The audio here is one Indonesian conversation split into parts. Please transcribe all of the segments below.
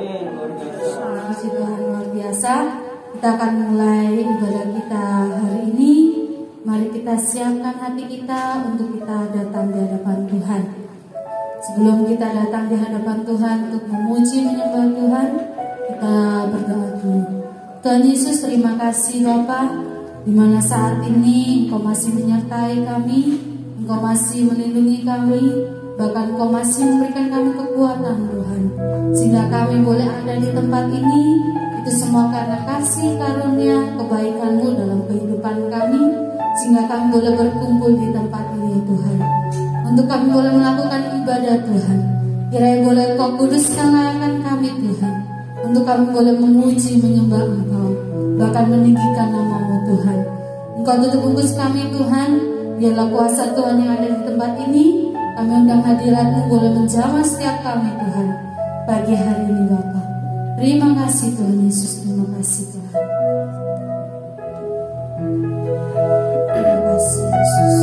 Puji Tuhan luar biasa. Kita akan mulai ibadah kita hari ini. Mari kita siapkan hati kita untuk kita datang di hadapan Tuhan. Sebelum kita datang di hadapan Tuhan untuk memuji menyembah Tuhan, kita berdoa dulu. Tuhan Yesus, terima kasih Bapa, di mana saat ini Engkau masih menyertai kami, Engkau masih melindungi kami, bahkan Engkau masih memberikan kami kekuatan Tuhan, sehingga kami boleh ada di tempat ini. Itu semua karena kasih karunia kebaikan-Mu dalam kehidupan kami, sehingga kami boleh berkumpul di tempat ini Tuhan, untuk kami boleh melakukan ibadah Tuhan. Kiranya boleh Kau kuduskan layakan kami Tuhan, untuk kami boleh memuji menyembah Engkau, bahkan meninggikan nama-Mu Tuhan. Engkau tutup bungkus kami Tuhan, biarlah kuasa Tuhan yang ada di tempat ini. Kami undang hadirat-Mu boleh menjamah setiap kami Tuhan pagi hari ini Bapa. Terima kasih Tuhan Yesus, terima kasih Tuhan. Terima kasih Yesus.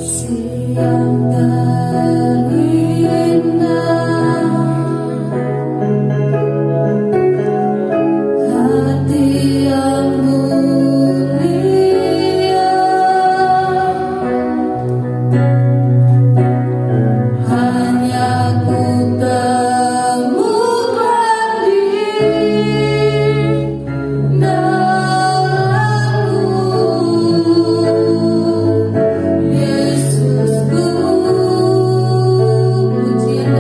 Siang terindah, hati yang mulia, hanya ku temukan di dalam-Mu, Yesusku. Pujian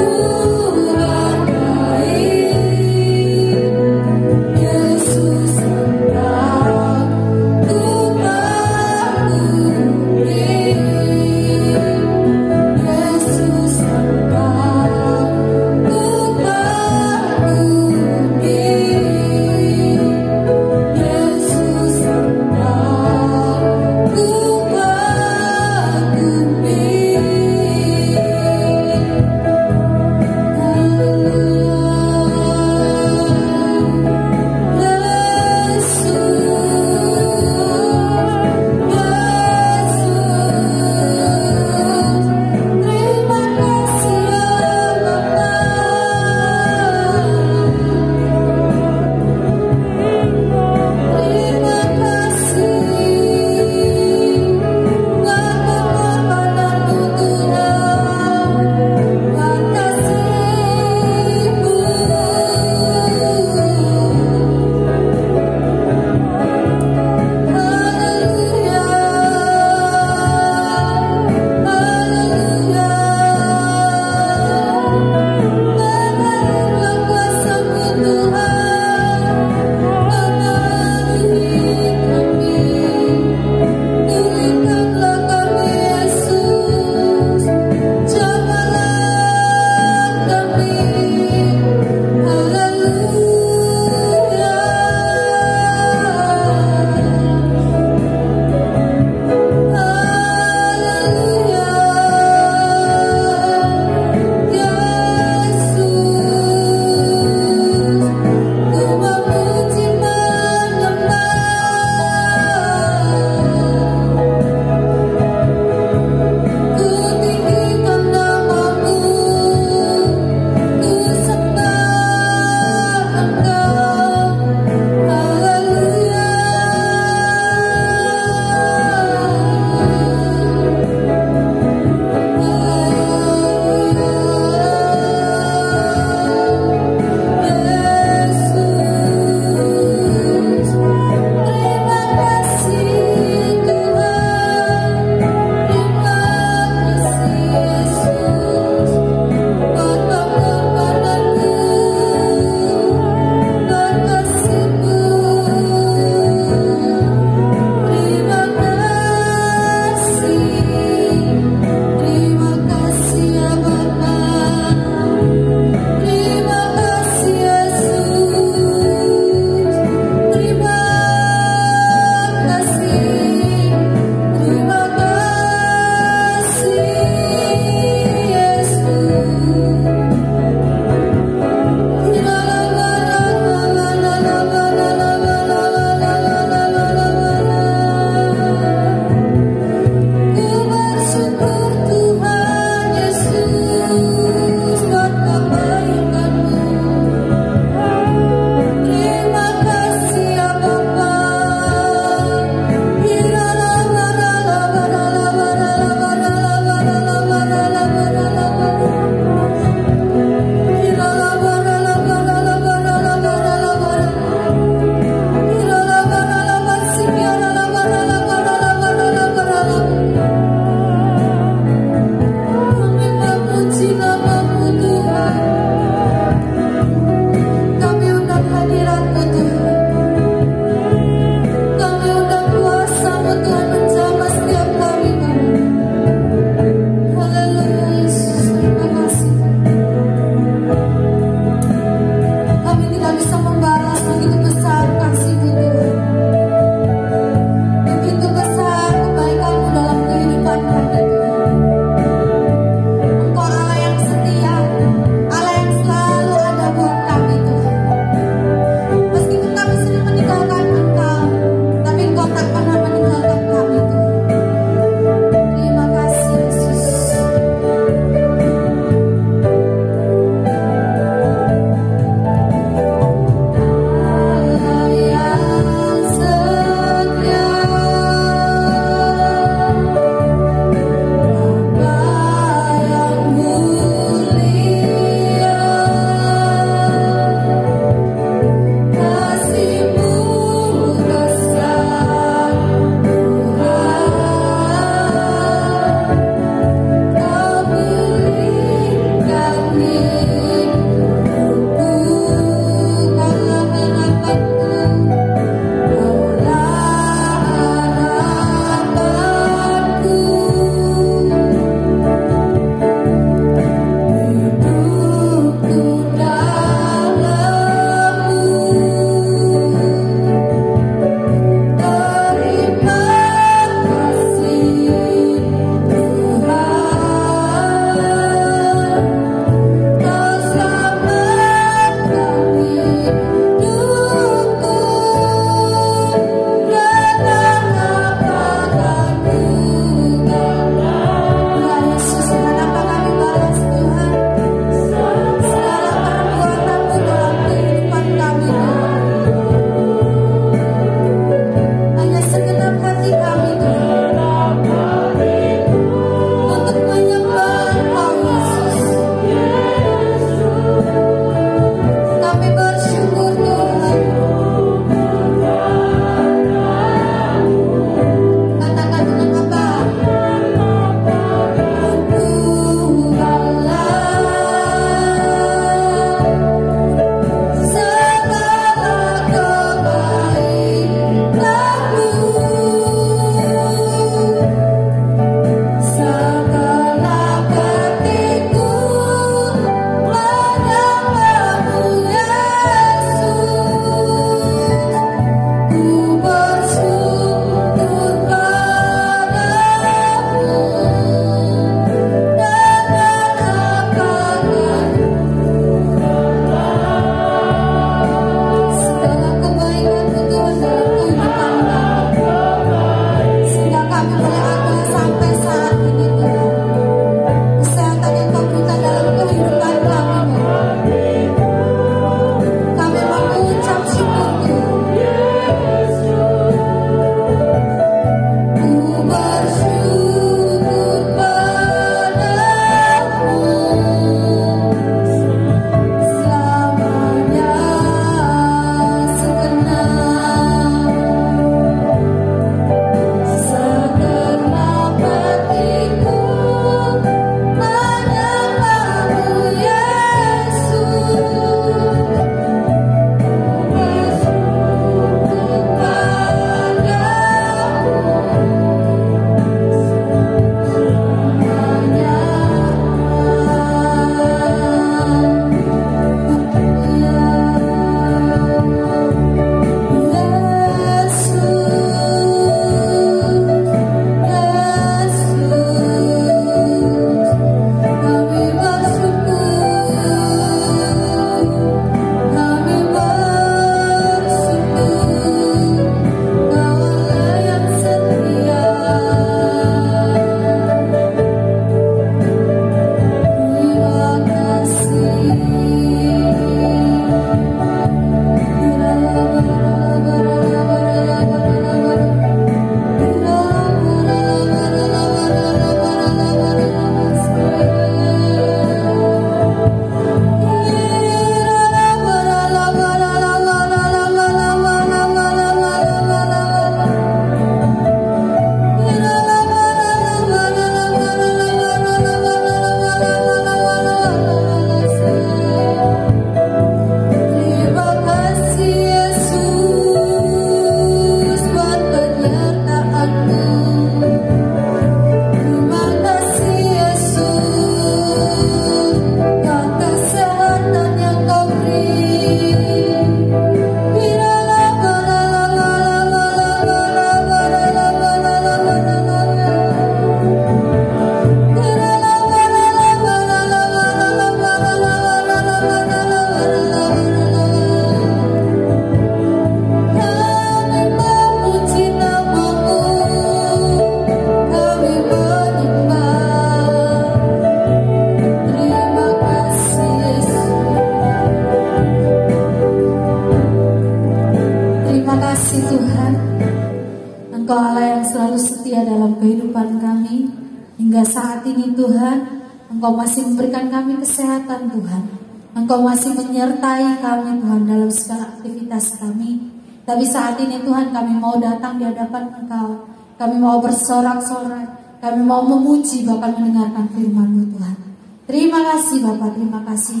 hingga saat ini Tuhan, Engkau masih memberikan kami kesehatan Tuhan. Engkau masih menyertai kami Tuhan dalam segala aktivitas kami. Tapi saat ini Tuhan, kami mau datang di hadapan Engkau. Kami mau bersorak-sorai, kami mau memuji bahkan mendengarkan firman-Mu Tuhan. Terima kasih Bapak, terima kasih.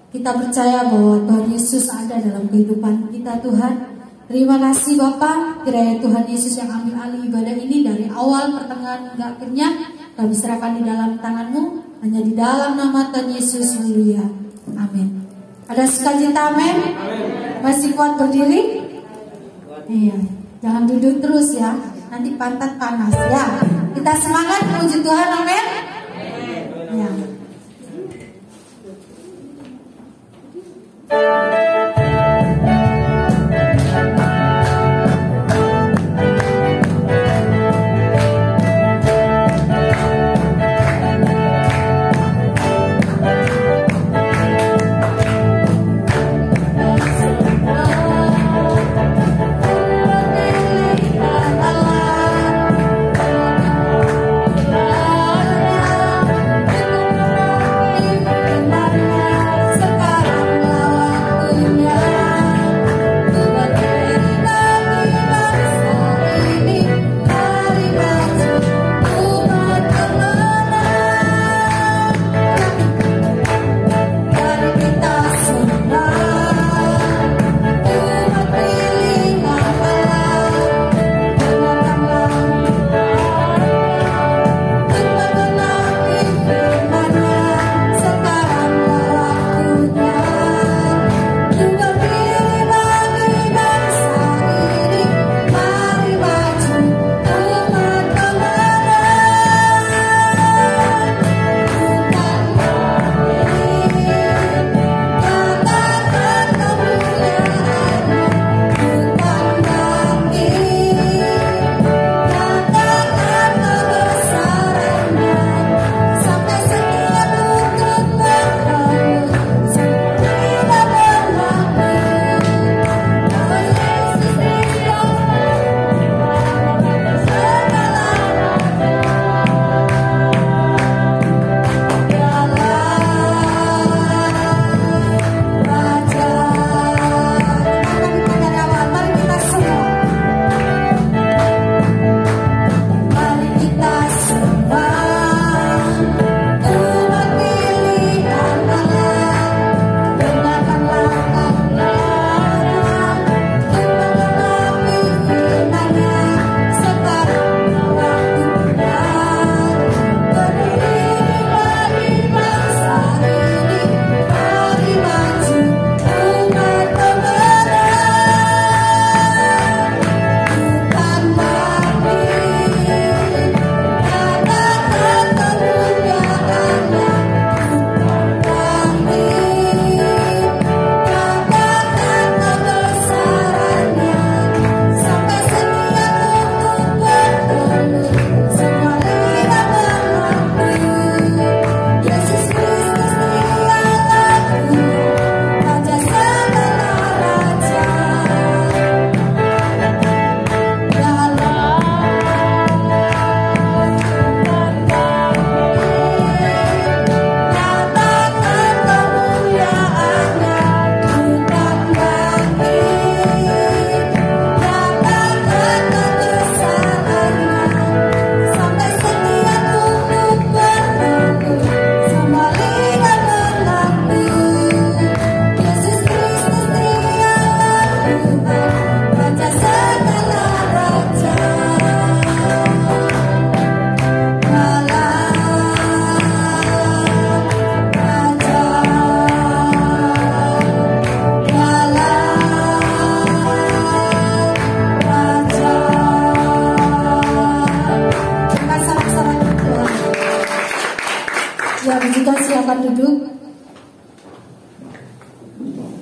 Kita percaya bahwa Tuhan Yesus ada dalam kehidupan kita Tuhan. Terima kasih Bapak, kiranya Tuhan Yesus yang ambil alih ibadah ini dari awal, pertengahan hingga akhirnya. Kami serahkan di dalam tangan-Mu, hanya di dalam nama Tuhan Yesus. Haleluya, amin. Ada sukacita, amin. Masih kuat berdiri? Iya, jangan duduk terus ya, nanti pantat panas ya. Kita semangat puji Tuhan, amin. Ya.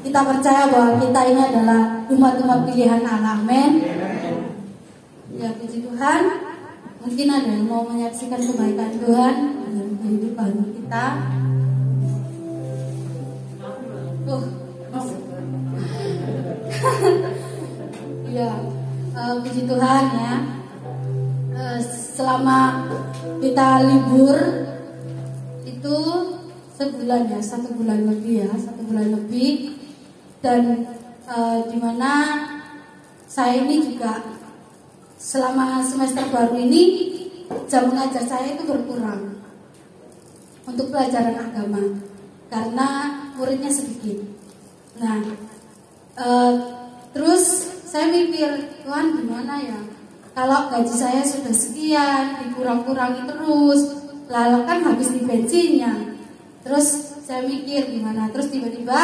Kita percaya bahwa kita ini adalah umat-umat pilihan Allah. Amin. Ya, puji Tuhan. Mungkin ada yang mau menyaksikan kebaikan Tuhan dalam kehidupan kita. Ya, puji Tuhan ya. Selama kita libur itu sebulan ya, 1 bulan lebih ya, 1 bulan lebih. Dan dimana saya ini juga selama semester baru ini jam mengajar saya itu berkurang untuk pelajaran agama karena muridnya sedikit. Nah, terus saya mikir, Tuhan gimana ya? Kalau gaji saya sudah sekian, dikurang-kurangi terus, lalu kan habis di bensinnya. Terus saya mikir gimana? Terus tiba-tiba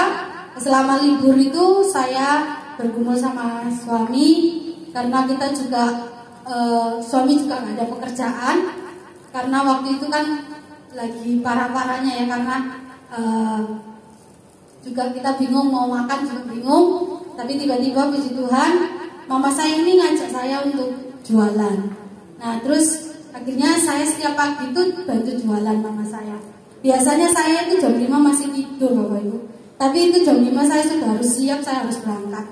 selama libur itu saya bergumul sama suami karena kita juga suami juga nggak ada pekerjaan karena waktu itu kan lagi parah-parahnya ya, karena juga kita bingung mau makan juga bingung. Tapi tiba-tiba puji Tuhan mama saya ini ngajak saya untuk jualan. Nah terus akhirnya saya setiap pagi itu bantu jualan mama saya. Biasanya saya itu jam 5 masih tidur Bapak Ibu, tapi itu jam 5 saya sudah harus siap, saya harus berangkat.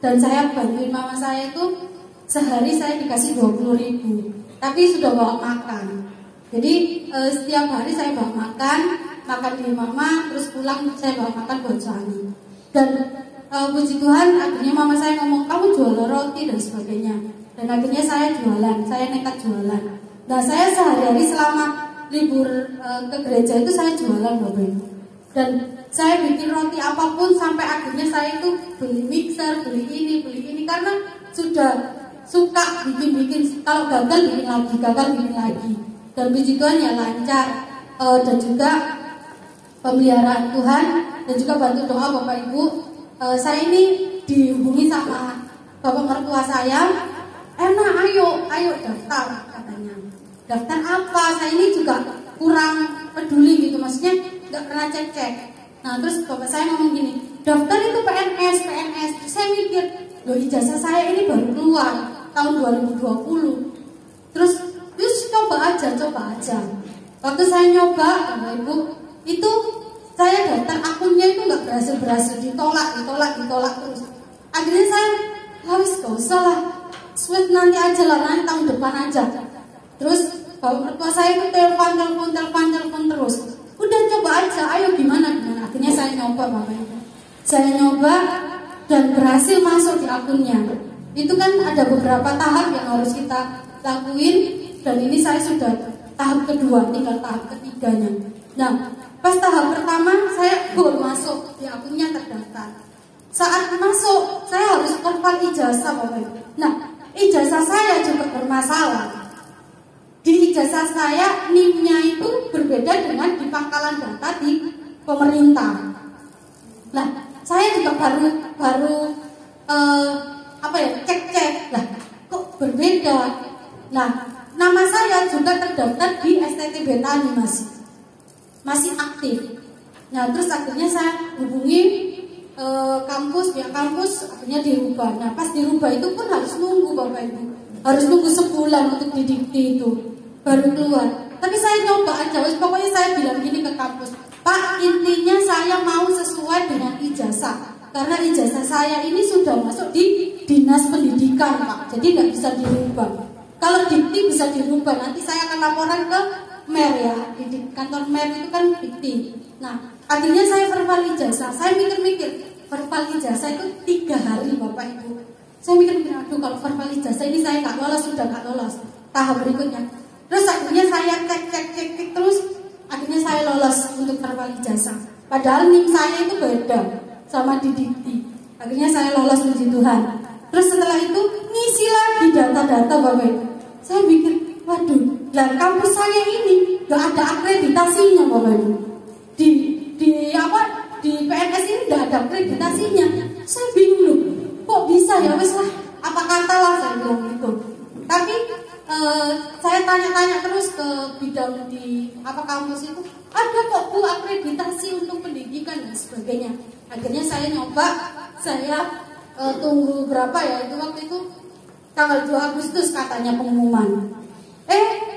Dan saya bantuin mama saya itu sehari saya dikasih 20.000, tapi sudah bawa makan. Jadi setiap hari saya bawa makan di mama, terus pulang saya bawa makan buat suami. Dan puji Tuhan akhirnya mama saya ngomong, kamu jual roti dan sebagainya. Dan akhirnya saya jualan, saya nekat jualan. Nah saya sehari-hari selama libur ke gereja itu saya jualan Bapak Ibu. Dan saya bikin roti apapun sampai akhirnya saya itu beli mixer, beli ini karena sudah suka bikin. Kalau gagal bikin lagi. Dan puji Tuhan ya lancar. Dan juga pemeliharaan Tuhan dan juga bantu doa Bapak Ibu. Saya ini dihubungi sama bapak mertua saya, enak ayo daftar katanya. Daftar apa? Saya ini juga kurang peduli gitu, maksudnya nggak pernah cek. Nah terus bapak saya ngomong gini, daftar itu PNS. Terus saya mikir, loh ijazah saya ini baru keluar tahun 2020. Terus coba aja. Waktu saya nyoba Bapak Ibu, itu saya daftar akunnya itu nggak berhasil, ditolak terus. Akhirnya saya harus gak usah lah, sweet nanti aja lah, nanti tahun depan aja. Terus bapak mertua saya itu telepon terus. Udah coba aja, ayo gimana. Akhirnya saya nyoba Bapak Ibu. Saya nyoba dan berhasil masuk di akunnya. Itu kan ada beberapa tahap yang harus kita lakuin, dan ini saya sudah tahap kedua, tinggal tahap ketiganya. Nah, pas tahap pertama saya baru masuk di akunnya, terdaftar. Saat masuk saya harus konfirm ijazah Bapak Ibu. Nah, ijazah saya juga bermasalah. Di ijazah saya NIM-nya itu berbeda dengan di pangkalan data di pemerintah. Nah, saya juga baru cek lah, kok berbeda. Nah, nama saya juga terdaftar di STT Betani masih aktif. Nah, terus akhirnya saya hubungi pihak kampus, akhirnya dirubah. Nah, pas dirubah itu pun harus nunggu Bapak Ibu, harus nunggu sebulan untuk didikti itu baru keluar. Tapi saya nyoba aja, pokoknya saya bilang gini ke kampus, Pak, intinya saya mau sesuai dengan ijazah, karena ijazah saya ini sudah masuk di dinas pendidikan Pak, jadi nggak bisa dirubah. Kalau dikti bisa dirubah, nanti saya akan laporan ke mer ya, di kantor mer itu kan dikti. Nah, akhirnya saya verbal ijazah. Saya mikir verbal ijazah itu 3 hari Bapak Ibu. Saya mikir, aduh kalau verbal ijazah ini saya nggak lolos, sudah nggak lolos tahap berikutnya. Terus akhirnya saya cek terus, akhirnya saya lolos untuk verbal ijazah. Padahal NIM saya itu beda sama di dikti. Akhirnya saya lolos, puji Tuhan. Terus setelah itu ngisi lagi data-data Bapak Ibu. Saya mikir, waduh, dan kampus saya ini nggak ada akreditasinya Bapak Ibu. Di PNS ini nggak ada akreditasinya. Saya bingung loh, kok bisa ya, wes lah, apa kata lah saya bilang gitu. Tapi saya tanya-tanya terus ke bidang di kampus itu, ada kok Bu akreditasi untuk pendidikan dan sebagainya. Akhirnya saya nyoba, saya tunggu berapa ya, itu waktu itu tanggal 2 Agustus katanya pengumuman.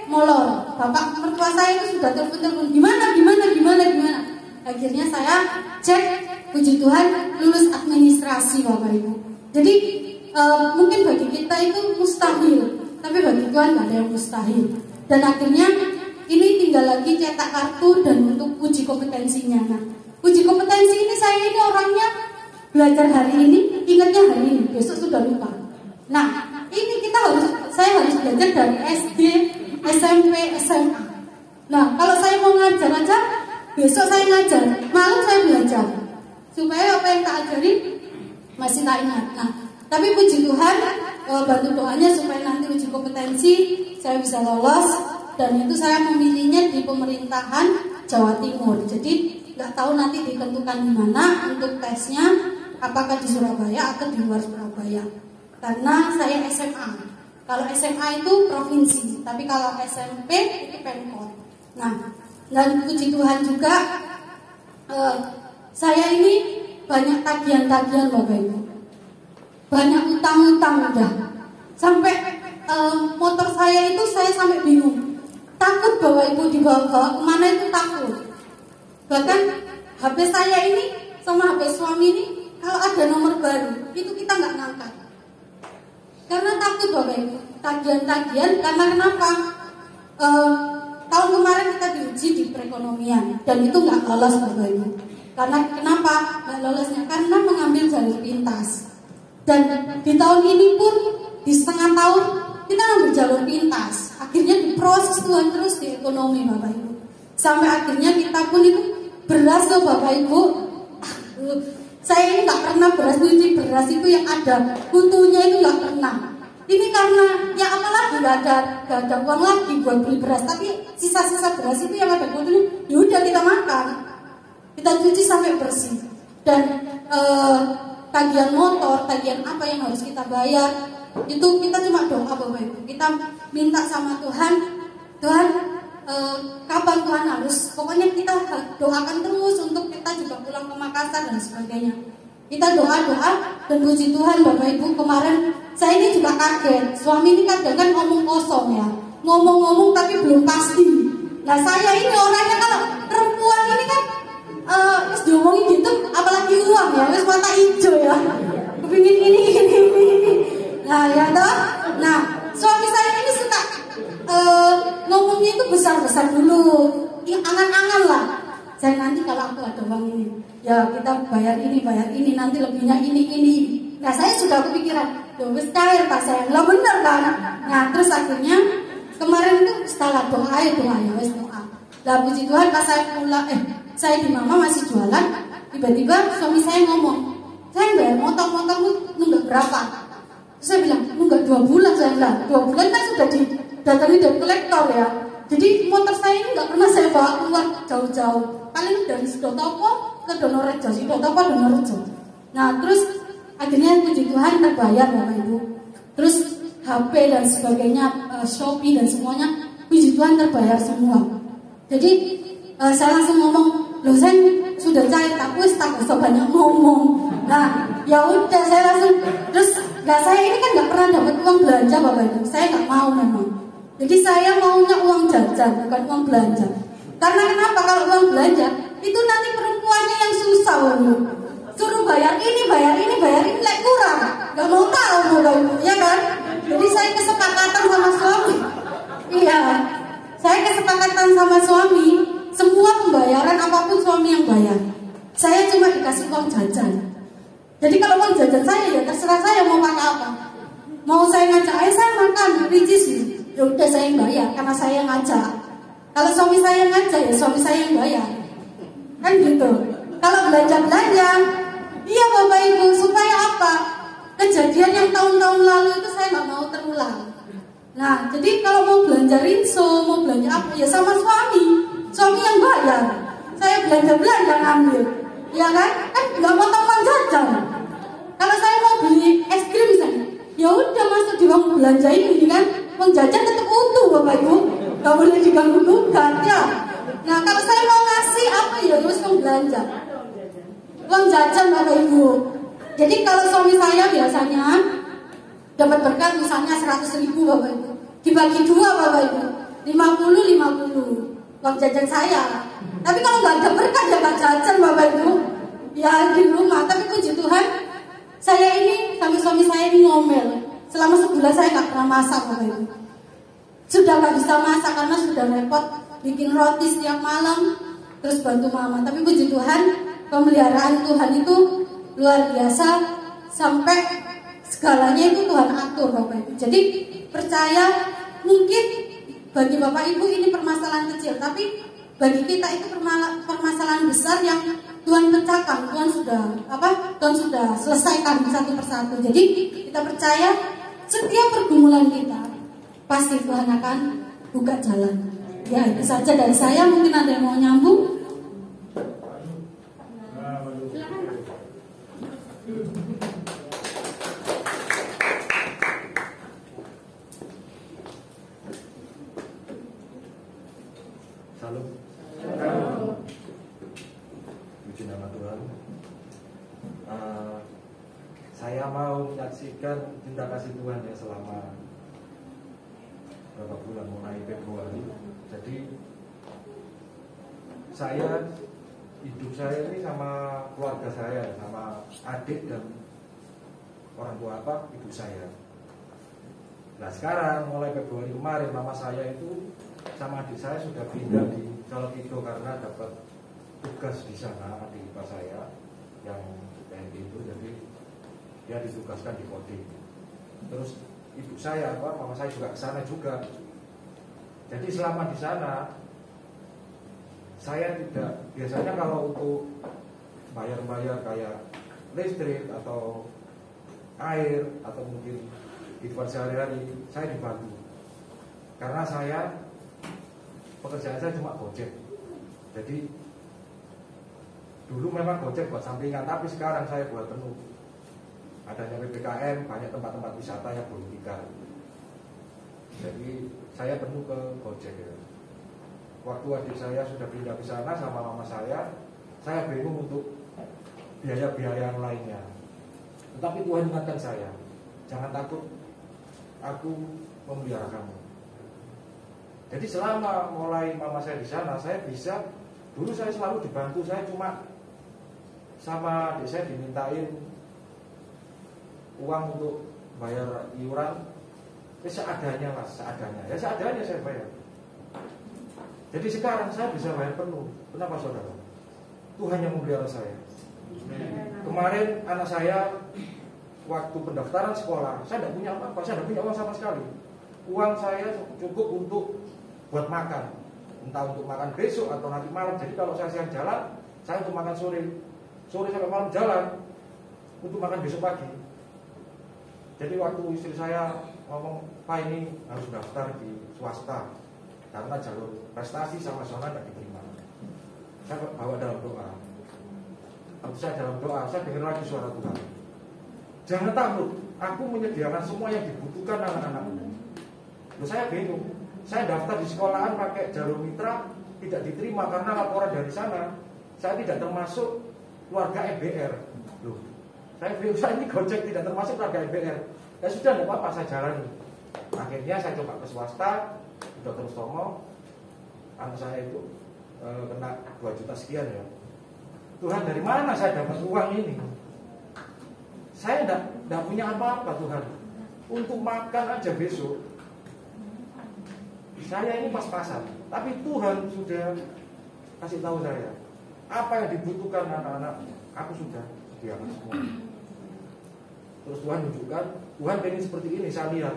Molor, bapak mertua saya itu sudah telepon gimana. Akhirnya saya cek, puji Tuhan lulus administrasi Bapak Ibu. Jadi mungkin bagi kita itu mustahil, tapi bagi Tuhan gak ada yang mustahil. Dan akhirnya ini tinggal lagi cetak kartu dan untuk uji kompetensinya. Nah, uji kompetensi ini saya ini orangnya belajar hari ini, ingatnya hari ini, besok sudah lupa. Nah, ini saya harus belajar dari SD, SMP, SMA. Nah, kalau saya mau ngajar aja, besok saya ngajar, malam saya belajar, supaya apa yang tak ajari masih tak ingat. Nah, tapi puji Tuhan, bantu doanya supaya nanti uji kompetensi saya bisa lolos, dan itu saya memilihnya di pemerintahan Jawa Timur. Jadi nggak tahu nanti ditentukan di mana untuk tesnya, apakah di Surabaya atau di luar Surabaya. Karena saya SMA. Kalau SMA itu provinsi, tapi kalau SMP itu Pemkot. Nah, dan puji Tuhan juga saya ini banyak tagihan-tagihan Bapak Ibu. Banyak utang-utang udah. Sampai motor saya itu saya sampai bingung. Takut Bapak Ibu dibawa kemana itu takut. Bahkan HP saya ini sama HP suami ini kalau ada nomor baru itu kita nggak ngangkat. Karena takut Bapak Ibu. Tagihan-tagihan karena kenapa? Tahun kemarin kita diuji di perekonomian dan itu nggak lolos Bapak Ibu. Karena kenapa nggak lolosnya? Karena mengambil jalur pintas. Dan di tahun ini pun di setengah tahun kita ambil jalur pintas. Akhirnya diproses Tuhan terus di ekonomi Bapak Ibu. Sampai akhirnya kita pun itu beras loh Bapak Ibu. Saya ini nggak pernah beras cuci beras itu yang ada kutunya itu nggak pernah. Ini karena ya apalagi nggak ada uang lagi buat beli beras. Tapi sisa-sisa beras itu yang ada kutunya, ya udah kita makan. Kita cuci sampai bersih. Dan tagihan motor, tagihan apa yang harus kita bayar, itu kita cuma doa Bapak Ibu. Kita minta sama Tuhan, Tuhan kapan Tuhan harus, pokoknya kita doakan terus untuk kita juga pulang ke Makassar dan sebagainya. Kita doa-doa dan puji Tuhan Bapak Ibu, kemarin saya ini juga kaget. Suami ini kadang kan ngomong kosong ya, ngomong-ngomong tapi belum pasti. Nah saya ini orangnya kalau perempuan ini kan terus diomongin gitu, apalagi uang ya, terus mata hijau ya, kepingin ini. Nah ya toh, nah suami saya ini suka ngomongnya itu besar-besar dulu, ya angan-angan lah. Saya nanti kalau aku ada uang ini, ya kita bayar ini, nanti lebihnya ini. Nah saya sudah kepikiran, wis cair tak sayang, lah bener kan. Nah terus akhirnya kemarin itu setelah doa ya wis doa. Lah puji Tuhan pas saya pulang, saya di mama masih jualan, tiba-tiba suami saya ngomong, saya bayar motor-motormu nunggak berapa? Terus saya bilang, nunggak 2 bulan. Saya bilang, 2 bulan kan sudah didatangi dari kolektor ya. Jadi motor saya ini nggak pernah saya bawa keluar jauh-jauh, paling dari Sidotopo ke Donorejo, Sidotopo Donorejo. Nah terus akhirnya puji Tuhan terbayar Bapak Ibu. Terus HP dan sebagainya, Shopee dan semuanya, puji Tuhan terbayar semua. Jadi saya langsung ngomong, loh saya sudah cair, tak usah banyak ngomong. Nah ya udah saya langsung terus. Nah saya ini kan nggak pernah dapat uang belanja Bapak Ibu. Saya nggak mau memang. Jadi saya maunya uang jajan bukan uang belanja. Karena kenapa? Kalau uang belanja itu nanti perempuannya yang susah Bapak Ibu. Suruh bayar ini lek kurang. Nggak mau tahu Bapak Ibu, ya kan? Jadi saya kesepakatan sama suami. Iya, saya kesepakatan sama suami. Semua pembayaran apapun suami yang bayar. Saya cuma dikasih uang jajan. Jadi kalau uang jajan saya ya terserah saya mau pakai apa. Mau saya ngajak, saya makan ricis, ya udah saya yang bayar karena saya ngajak. Kalau suami saya ngajak ya suami saya yang bayar. Kan gitu. Kalau belanja, iya Bapak Ibu, supaya apa? Kejadian yang tahun-tahun lalu itu saya nggak mau terulang. Nah, jadi kalau mau belanja rinso, mau belanja apa ya sama suami yang bayar. Saya belanja ngambil, ya kan? Kan nggak potong jajan. Kalau saya mau beli es krim misalnya, ya udah masuk di uang belanja ini kan, uang jajan tetap utuh Bapak Ibu, nggak boleh diganggu-gugat ya. Nah kalau saya mau ngasih apa ya terus uang belanja, uang jajan Bapak Ibu. Jadi kalau suami saya biasanya dapat berkat misalnya 100.000 Bapak Ibu, dibagi 2 Bapak Ibu, 50 uang jajan saya. Tapi kalau nggak ada berkat ya nggak jajan Bapak Ibu, ya di rumah. Tapi puji Tuhan, saya ini sama suami saya ini ngomel. Selama sebulan saya nggak pernah masak Bapak Ibu. Sudah nggak bisa masak karena sudah repot bikin roti setiap malam, terus bantu mama. Tapi puji Tuhan, pemeliharaan Tuhan itu luar biasa, sampai segalanya itu Tuhan atur Bapak Ibu. Jadi percaya, mungkin bagi Bapak Ibu ini permasalahan kecil, tapi bagi kita itu permasalahan besar yang Tuhan pecahkan. Tuhan sudah selesaikan satu persatu. Jadi kita percaya setiap pergumulan kita pasti Tuhan akan buka jalan. Ya, itu saja dari saya. Mungkin ada yang mau nyambung. Salam. Puji nama Tuhan. Saya mau menyaksikan cinta kasih Tuhan ya selama berapa bulan, mulai Februari. Jadi hidup saya ini sama keluarga saya, sama adik dan orang tua ibu saya. Nah sekarang mulai Februari kemarin mama saya itu sama adik saya sudah pindah di Solokido karena dapat tugas di sana. Adik ipar saya yang PND itu, jadi dia ditugaskan di Kodim. Terus ibu saya, mama saya juga ke sana juga. Jadi selama di sana saya tidak, biasanya kalau untuk bayar-bayar kayak listrik atau air atau mungkin kehidupan sehari-hari saya dibantu. Karena pekerjaan saya cuma Gojek. Jadi dulu memang Gojek buat sampingan, tapi sekarang saya buat penuh. Adanya PPKM, banyak tempat-tempat wisata yang belum tikar. Jadi saya penuh ke Gojek ya. Waktu adik saya sudah pindah ke sana sama mama saya bingung untuk biaya-biaya yang lainnya. Tetapi Tuhan ingatkan saya, jangan takut, aku memelihara kamu. Jadi selama mulai mama saya di sana, saya bisa, dulu saya selalu dibantu, saya cuma sama adik saya dimintain uang untuk bayar iuran, seadanya mas, seadanya. Ya seadanya saya bayar. Jadi sekarang saya bisa bayar penuh. Kenapa saudara? Tuhan yang memelihara saya. Kemarin anak saya waktu pendaftaran sekolah, saya tidak punya apa-apa, saya tidak punya uang sama sekali. Uang saya cukup untuk buat makan, entah untuk makan besok atau nanti malam. Jadi kalau saya siang jalan, saya untuk makan sore sampai malam jalan untuk makan besok pagi. Jadi waktu istri saya ngomong, Pak ini harus daftar di swasta karena jalur prestasi sama nasional tidak diterima. Saya bawa dalam doa. Waktu saya dalam doa, saya dengar lagi suara Tuhan. Jangan takut, aku menyediakan semua yang dibutuhkan anak-anakmu. Loh, saya bingung. Saya daftar di sekolahan pakai jalur mitra, tidak diterima karena laporan dari sana saya tidak termasuk keluarga MBR. Loh, saya bingung, saya ini Gojek tidak termasuk keluarga MBR. Ya sudah, tidak apa-apa, saya jalani. Akhirnya saya coba ke swasta, Dr. Stomo, anak saya itu kena 2 juta sekian ya. Tuhan, dari mana saya dapat uang ini? Saya tidak punya apa-apa Tuhan. Untuk makan aja besok saya ini pas-pasan. Tapi Tuhan sudah kasih tahu saya apa yang dibutuhkan anak-anak. Aku sudah sediakan semua. Terus Tuhan tunjukkan, Tuhan pengen seperti ini, saya lihat.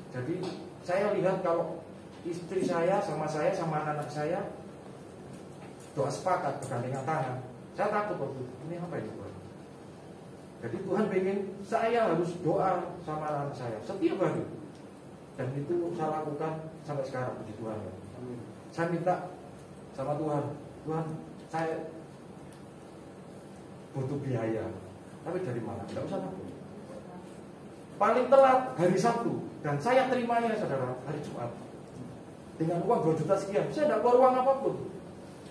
Jadi saya lihat kalau istri saya sama anak-anak saya doa sepakat, bergandengan tangan. Saya takut waktu itu, ini apa itu Tuhan? Jadi Tuhan pengen saya harus doa sama anak saya setiap hari. Dan itu saya lakukan sampai sekarang, puji Tuhan ya. Saya minta sama Tuhan, Tuhan saya butuh biaya, tapi dari mana? Tidak usah takut. Paling telat hari Sabtu, dan saya terimanya saudara hari Jumat dengan uang 2 juta sekian. Saya tidak keluar uang apapun.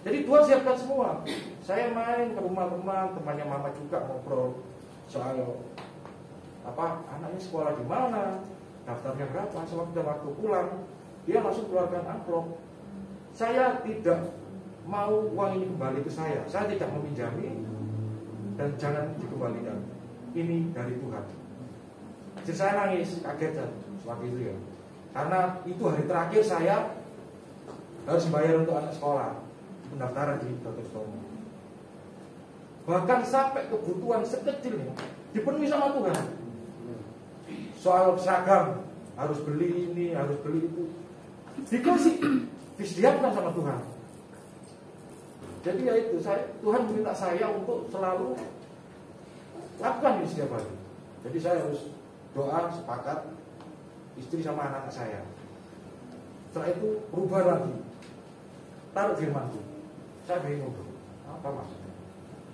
Jadi Tuhan siapkan semua. Saya main ke rumah-rumah temannya mama juga, ngobrol soal anaknya sekolah di mana, daftarnya berapa. Sewaktu pulang dia langsung keluarkan amplop. Saya tidak mau uang ini kembali ke saya. Saya tidak meminjami dan jangan dikembalikan. Ini dari Tuhan. Jadi saya nangis, kaget waktu itu ya. Karena itu hari terakhir saya harus dibayar untuk anak sekolah, pendaftaran di Dr. Sutomo. Bahkan sampai kebutuhan sekecilnya dipenuhi sama Tuhan. Soal seragam, harus beli ini, harus beli itu, dikasih, disediakan sama Tuhan. Jadi ya itu, Tuhan meminta saya untuk selalu lakukan ini setiap hari. Jadi saya harus doa, sepakat, istri sama anak saya. Setelah itu berubah lagi, taruh firmanku. Saya bingung, apa maksudnya?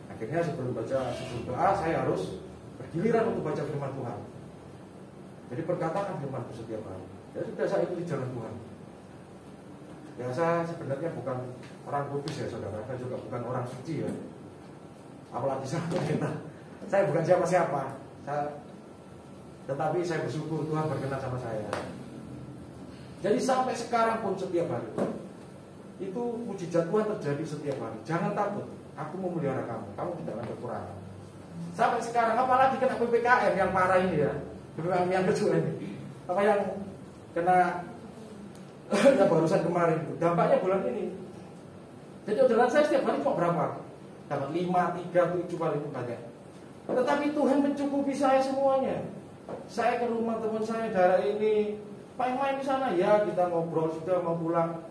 Akhirnya sebelum doa saya harus bergiliran untuk baca firman Tuhan. Jadi perkatakan firman setiap hari. Ya sudah, saya ikuti jalan Tuhan. Ya saya sebenarnya bukan orang kudus ya saudara, saya juga bukan orang suci ya. Apalagi saya bukan siapa-siapa. Tetapi saya bersyukur Tuhan berkenan sama saya. Jadi sampai sekarang pun setiap hari itu mujizat Tuhan terjadi setiap hari. Jangan takut. Aku memelihara kamu, kamu tidak akan kekurangan. Sampai sekarang, apalagi kena PPKM yang parah ini ya, PPKM yang kedua ini, apa yang kena yang barusan kemarin itu, dampaknya bulan ini. Jadi orderan saya setiap hari cuma berapa? Dapat 5, 3, 7 paling banyak. Tetapi Tuhan mencukupi saya semuanya. Saya ke rumah teman saya daerah ini, main-main di sana ya, kita ngobrol, sudah mau pulang.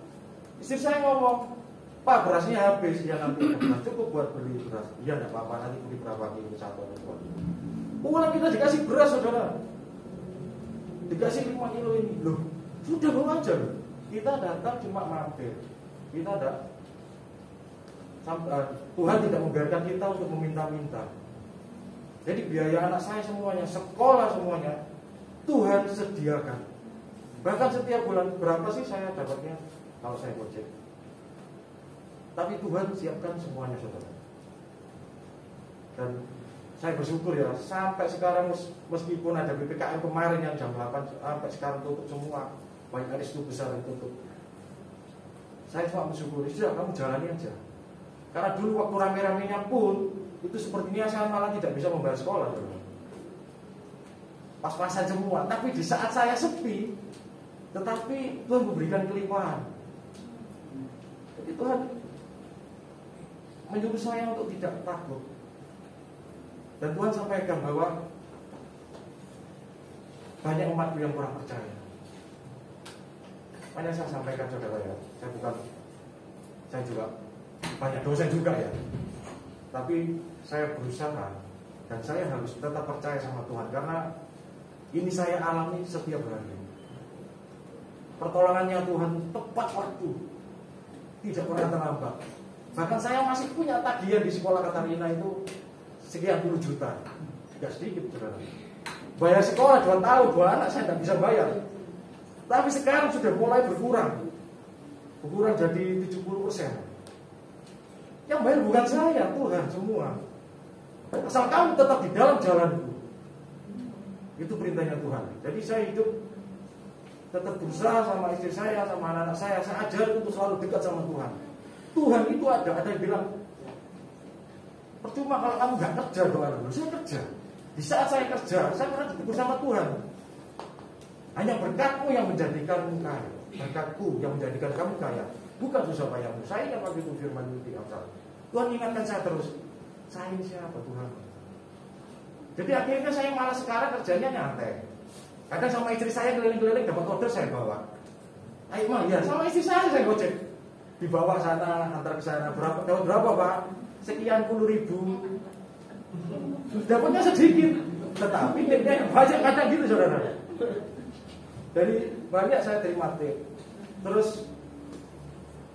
Istri saya ngomong, Pak, berasnya habis, ya nanti cukup buat beli beras. Iya, enggak apa-apa, nanti beli berapa kilo, 1 atau 2. Pulang kita dikasih beras, saudara. Dikasih 5 kilo ini. Loh, sudah bawa aja loh. Kita datang cuma mampir. Kita ada Tuhan tidak membiarkan kita untuk meminta-minta. Jadi biaya anak saya semuanya, sekolah semuanya, Tuhan sediakan. Bahkan setiap bulan berapa sih saya dapatnya kalau saya gojek. Tapi Tuhan siapkan semuanya saudara. Dan saya bersyukur ya, sampai sekarang meskipun ada PPKM kemarin yang jam 8 sampai sekarang tutup semua, baik Aristu besar yang tutup. Saya cuma bersyukur, sudah kamu jalani aja. Karena dulu waktu rame-ramenya pun itu sepertinya saya malah tidak bisa membayar sekolah saudara. Pas-pasan semua, tapi di saat saya sepi, tetapi Tuhan memberikan kelimpahan. Jadi Tuhan menyuruh saya untuk tidak takut. Dan Tuhan sampaikan bahwa banyak umatku yang kurang percaya. Makanya saya sampaikan saudara ya, saya juga banyak dosa juga ya. Tapi saya berusaha dan saya harus tetap percaya sama Tuhan karena ini saya alami setiap hari. Pertolongannya Tuhan tepat waktu, tidak pernah terlambat. Bahkan saya masih punya tagihan di sekolah Katarina itu sekian puluh juta, tidak sedikit saudara. Bayar sekolah 2 tahun, 2 anak saya tidak bisa bayar. Tapi sekarang sudah mulai berkurang jadi 70%. Yang bayar bukan saya, Tuhan semua. Asal kamu tetap di dalam jalanku. Itu perintahnya Tuhan. Jadi saya hidup tetap berusaha sama istri saya, sama anak-anak saya ajar untuk selalu dekat sama Tuhan. Tuhan itu ada yang bilang, percuma kalau kamu gak kerja doa dulu. Saya kerja. Di saat saya kerja, saya pernah ditegur sama Tuhan. Hanya berkatmu yang menjadikanmu kaya. Berkatku yang menjadikan kamu kaya, bukan susah payahmu. Saya ingat waktu itu firman di Amsal. Tuhan ingatkan saya terus, saya ini siapa Tuhan? Jadi akhirnya saya malah sekarang kerjanya nyantai. Kadang sama istri saya keliling-keliling dapat order saya bawa. Ayo mah ya, sama istri saya gojek. Dibawa sana, antar ke sana. Berapa Pak? Sekian puluh ribu. Dapatnya sedikit, tetapi tipnya yang banyak kadang gitu saudara. Dari banyak saya terima tip. Terus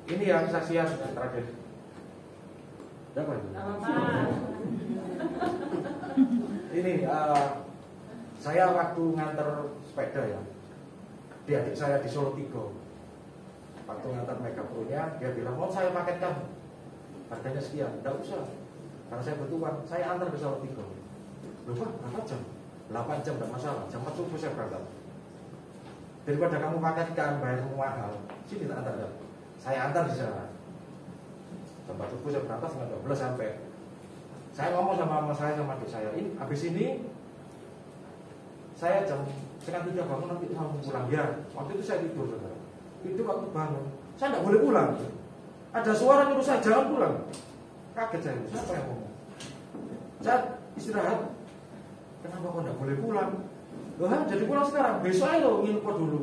ini yang kesaksian terakhir. Siapa itu? Ini saya waktu nganter sepeda ya, di adik saya di Solo Tigo. Waktu nganter Mega Pro-nya, dia bilang mau saya paketkan, harganya sekian. Tidak usah, karena saya butuh uang. Saya antar ke Solo Tigo. Lupa berapa jam? 8 jam tidak masalah. Jam 4 subuh saya berangkat. Daripada kamu paketkan bayar semua mahal, sini tak antar. Saya antar di sana. Jam 4 subuh saya berangkat, setengah 12 sampai. Saya ngomong sama mama saya sama adik saya, ini habis ini saya jam setengah 3 bangun nanti mau pulang ya. Waktu itu saya tidur saudara. Itu waktu bangun Saya tidak boleh pulang. Ada suara nyuruh saya jangan pulang. Kaget saya, siapa yang ngomong? Saya istirahat. Kenapa kok tidak boleh pulang? Loh, jadi pulang sekarang. Besok aja lo nginep dulu.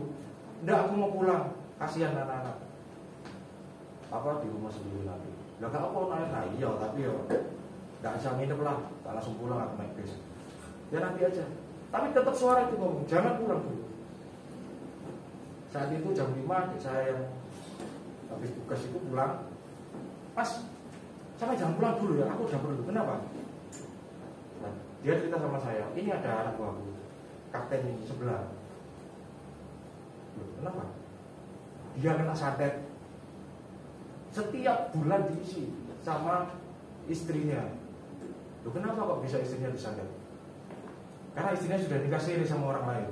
Tidak, aku mau pulang. Kasihan anak-anak. Apa di rumah sendiri lagi. Lah gak apa naik. Nah iya, tapi ya tidak bisa nginep lah. Tak langsung pulang aku naik bis. Ya nanti aja. Tapi tetap suara itu ngomong, jangan pulang dulu. Saat itu jam 5 saya yang habis tugas itu pulang. Mas, sampai jangan pulang dulu ya, aku udah perlu. Kenapa? Nah, dia cerita sama saya, ini ada anak buahku, kapten ini sebelah. Loh, kenapa? Dia kena santet. Setiap bulan diisi sama istrinya. Loh, kenapa kok bisa istrinya disantet? Karena istrinya sudah nikah siri sama orang lain.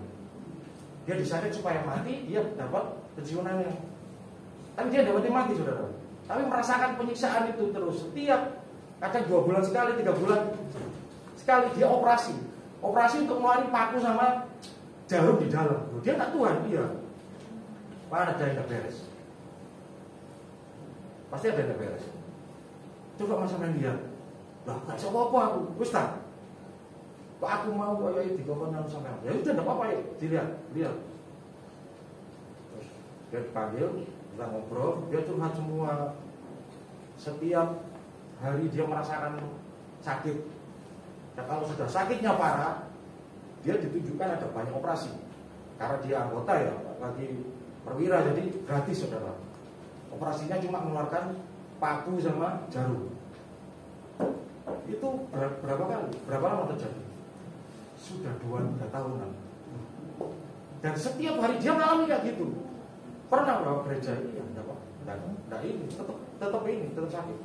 Dia disantet supaya mati, dia dapat pensiunannya. Tapi dia dapat mati, saudara. Tapi merasakan penyiksaan itu terus. Setiap kadang 2 bulan sekali, 3 bulan sekali dia operasi. Operasi untuk mengeluarkan paku sama jarum di dalam. Dia tak Tuhan, iya. Mana ada yang tak beres? Pasti ada yang tak beres. Coba masa main lihat. Lah, gak bisa apa-apa aku. Ustaz, kok aku mau kayak di kokonan sama ya udah enggak apa-apa ya, dilihat. Terus dia dipanggil, kita ngobrol, dia curhat semua. Setiap hari dia merasakan sakit. Dan kalau sudah sakitnya parah, dia ditunjukkan ada banyak operasi. Karena dia anggota ya, lagi perwira, jadi gratis saudara. Operasinya cuma mengeluarkan paku sama jarum. Itu berapa kali? Berapa lama terjadi? Sudah 2-3 tahunan. Dan setiap hari dia mengalami kayak gitu. Pernah bawa gereja ini ya, enggak ini, tetap sakit.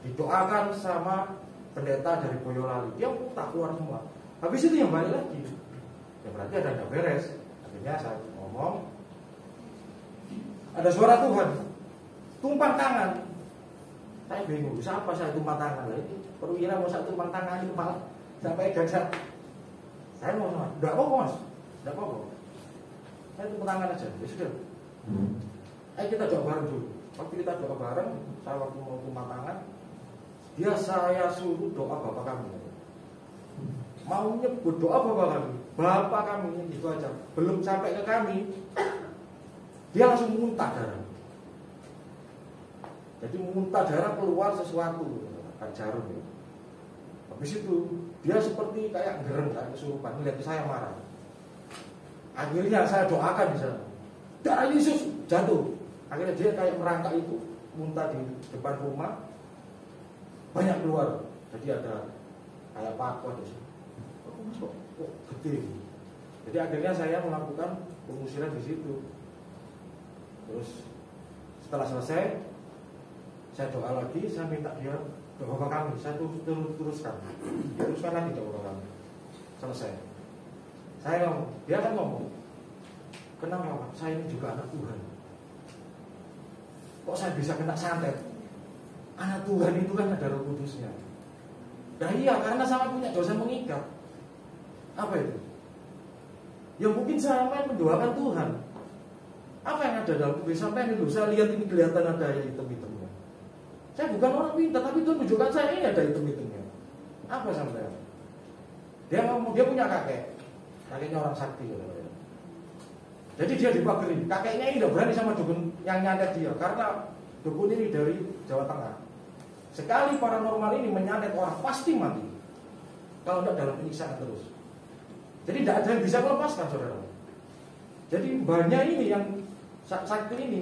Didoakan sama pendeta dari Boyolali, dia tak keluar semua. Habis itu yang balik lagi. Ya berarti ada yang beres. Akhirnya saya ngomong, ada suara Tuhan, tumpang tangan. Saya bingung, siapa saya tumpang tangan? Lah itu perwira mau saya tumpang tangan itu malah sampai gagal. Saya mau sama, enggak apa-apa mas, enggak apa-apa. Saya tumpang tangan aja, ya sudah. Ayo kita doa bareng dulu. Waktu kita doa bareng, saya waktu mau tumpang tangan, dia saya suruh doa Bapak kami. Mau nyebut doa Bapak kami itu aja. Belum sampai ke kami, dia langsung muntah darah. Jadi muntah darah keluar sesuatu, kayak jarum ya. Habis itu dia seperti kayak gereng, kayak kesurupan. Melihat saya marah. Akhirnya saya doakan di sana. Darah Yesus jatuh. Akhirnya dia kayak merangkak itu, muntah di depan rumah. Banyak keluar. Jadi ada kayak paku di sini. Kok gede. Jadi akhirnya saya melakukan pengusiran di situ. Terus setelah selesai, saya doa lagi, saya minta dia doa ke kami, saya teruskan lagi doa kami. Selesai. Saya ngomong, dia kan ngomong, kenapa saya ini juga anak Tuhan? Kok saya bisa kena santet? Anak Tuhan itu kan ada Roh Kudusnya. Nah iya, karena saya punya dosa mengikat. Apa itu? Ya mungkin saya main mendoakan Tuhan. Apa yang ada dalam tubuh sampai ini? Saya lihat ini kelihatan ada hitam-hitamnya. Saya bukan orang pintar, tapi Tuhan menunjukkan saya ini ada hitam-hitamnya. Apa sampai? Dia ngomong, dia punya kakeknya orang sakti. Jadi dia dipagerin. Kakeknya ini tidak berani sama dukun yang nyantet dia, karena dukun ini dari Jawa Tengah. Sekali paranormal ini menyantet orang pasti mati. Kalau tidak dalam penyiksaan terus. Jadi tidak ada yang bisa melepaskan saudara. Jadi banyak ini yang sakti ini,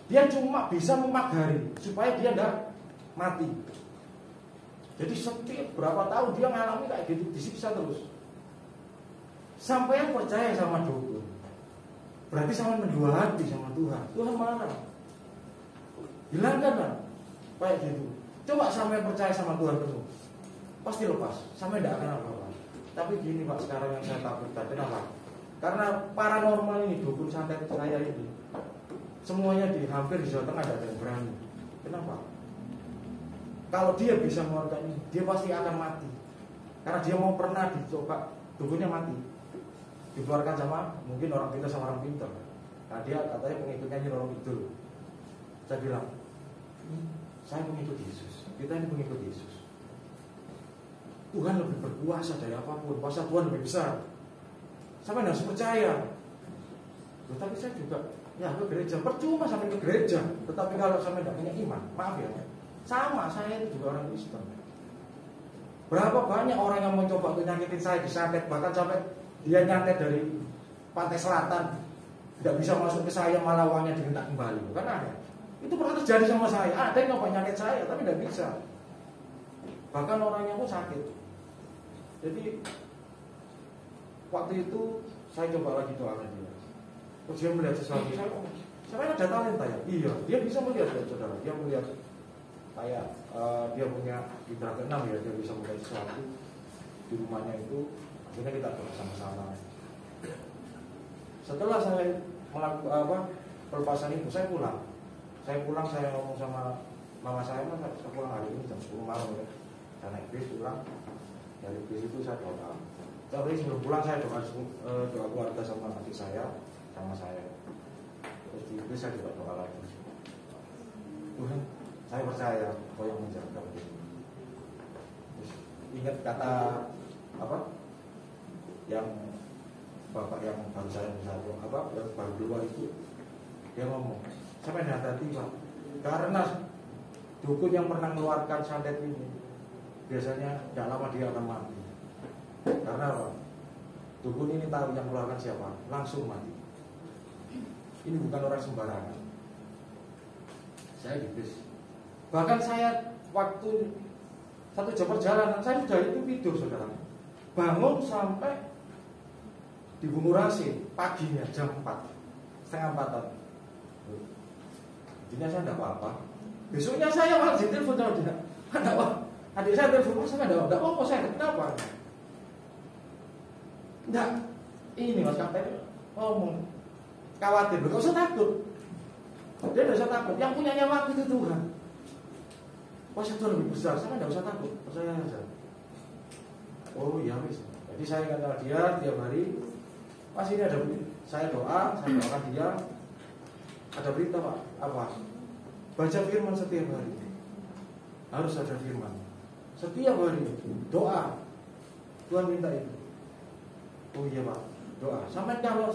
dia cuma bisa memagari supaya dia tidak mati. Jadi setiap berapa tahun dia mengalami kayak gitu, disiksa terus. Sampai yang percaya sama dukun, berarti sama mendua hati sama Tuhan. Tuhan marah. Hilangkan lah kayak gitu. Coba sampai percaya sama Tuhan penuh, pasti lepas. Sampai tidak akan apa-apa. Tapi gini Pak, sekarang yang saya takutkan, kenapa? Karena paranormal ini, dukun santet saya ini, semuanya hampir di Jawa Tengah ada yang berani. Kenapa? Kalau dia bisa mengeluarkan ini, dia pasti akan mati. Karena dia mau pernah dicoba, dukunnya mati. Dikeluarkan sama mungkin orang pintar sama orang pintar. Nah dia katanya pengikutnya Nyi Roro Kidul. Saya bilang, saya pengikut Yesus. Kita ini pengikut Yesus. Tuhan lebih berkuasa dari apapun. Kuasa Tuhan lebih besar. Sampai harus percaya. Loh, tapi saya juga ya ke gereja. Percuma sampai ke gereja. Tetapi kalau sampai tidak punya iman, maaf ya, sama saya itu juga orang Kristen. Berapa banyak orang yang mencoba untuk nyakitin saya, disantet, bahkan sampai dia nyantet dari pantai selatan, tidak bisa masuk ke saya, malah uangnya diminta kembali. Kan ada. Itu pernah terjadi sama saya. Ada yang nyoba nyantet saya, tapi tidak bisa. Bahkan orangnya pun sakit. Jadi waktu itu saya coba lagi doakan dia. Terus dia melihat sesuatu. Saya ada talenta ya. Iya, dia bisa melihat ya, saudara. Dia melihat kayak dia punya indera keenam ya. Dia bisa melihat sesuatu di rumahnya itu. Akhirnya kita doa sama-sama. Setelah saya melakukan pelepasan itu, saya pulang. Saya ngomong sama mama saya pulang hari ini jam 10 malam ya. Saya naik bis pulang. Dari bis itu saya doa. Tapi sebelum pulang saya doa keluarga sama adik saya, sama saya. Terus di bis saya juga doa lagi. Tuhan, saya percaya Kau yang menjaga ini. Terus ingat kata apa? Yang bapak yang baru saya yang baru keluar itu, dia ngomong, sampai hati-hati Pak, karena dukun yang pernah mengeluarkan santet ini biasanya tidak lama dia akan mati. Karena apa? Dukun ini tahu yang mengeluarkan siapa, langsung mati. Ini bukan orang sembarangan. Saya di bis. Bahkan saya waktu 1 jam perjalanan saya sudah itu tidur, saudara. Bangun sampai di Bungurasi paginya jam 4, setengah 4-an. Intinya saya tidak apa-apa. Besoknya saya malah ditelepon sama dia. Ada apa? Adik saya telepon, saya tidak apa-apa, saya kenapa? Enggak, ini Mas Kapten ngomong khawatir, gak usah takut. Dia tidak usah takut, yang punya nyawa itu Tuhan. Kuasa Tuhan lebih besar, saya tidak usah takut, percaya saja. Oh iya wis. Jadi saya kata dia tiap hari, Mas ini ada, saya doakan dia. Ada berita Pak, apa? Baca firman setiap hari. Harus ada firman. Setiap hari doa. Tuhan minta itu. Oh iya Pak, doa. Sampai kalau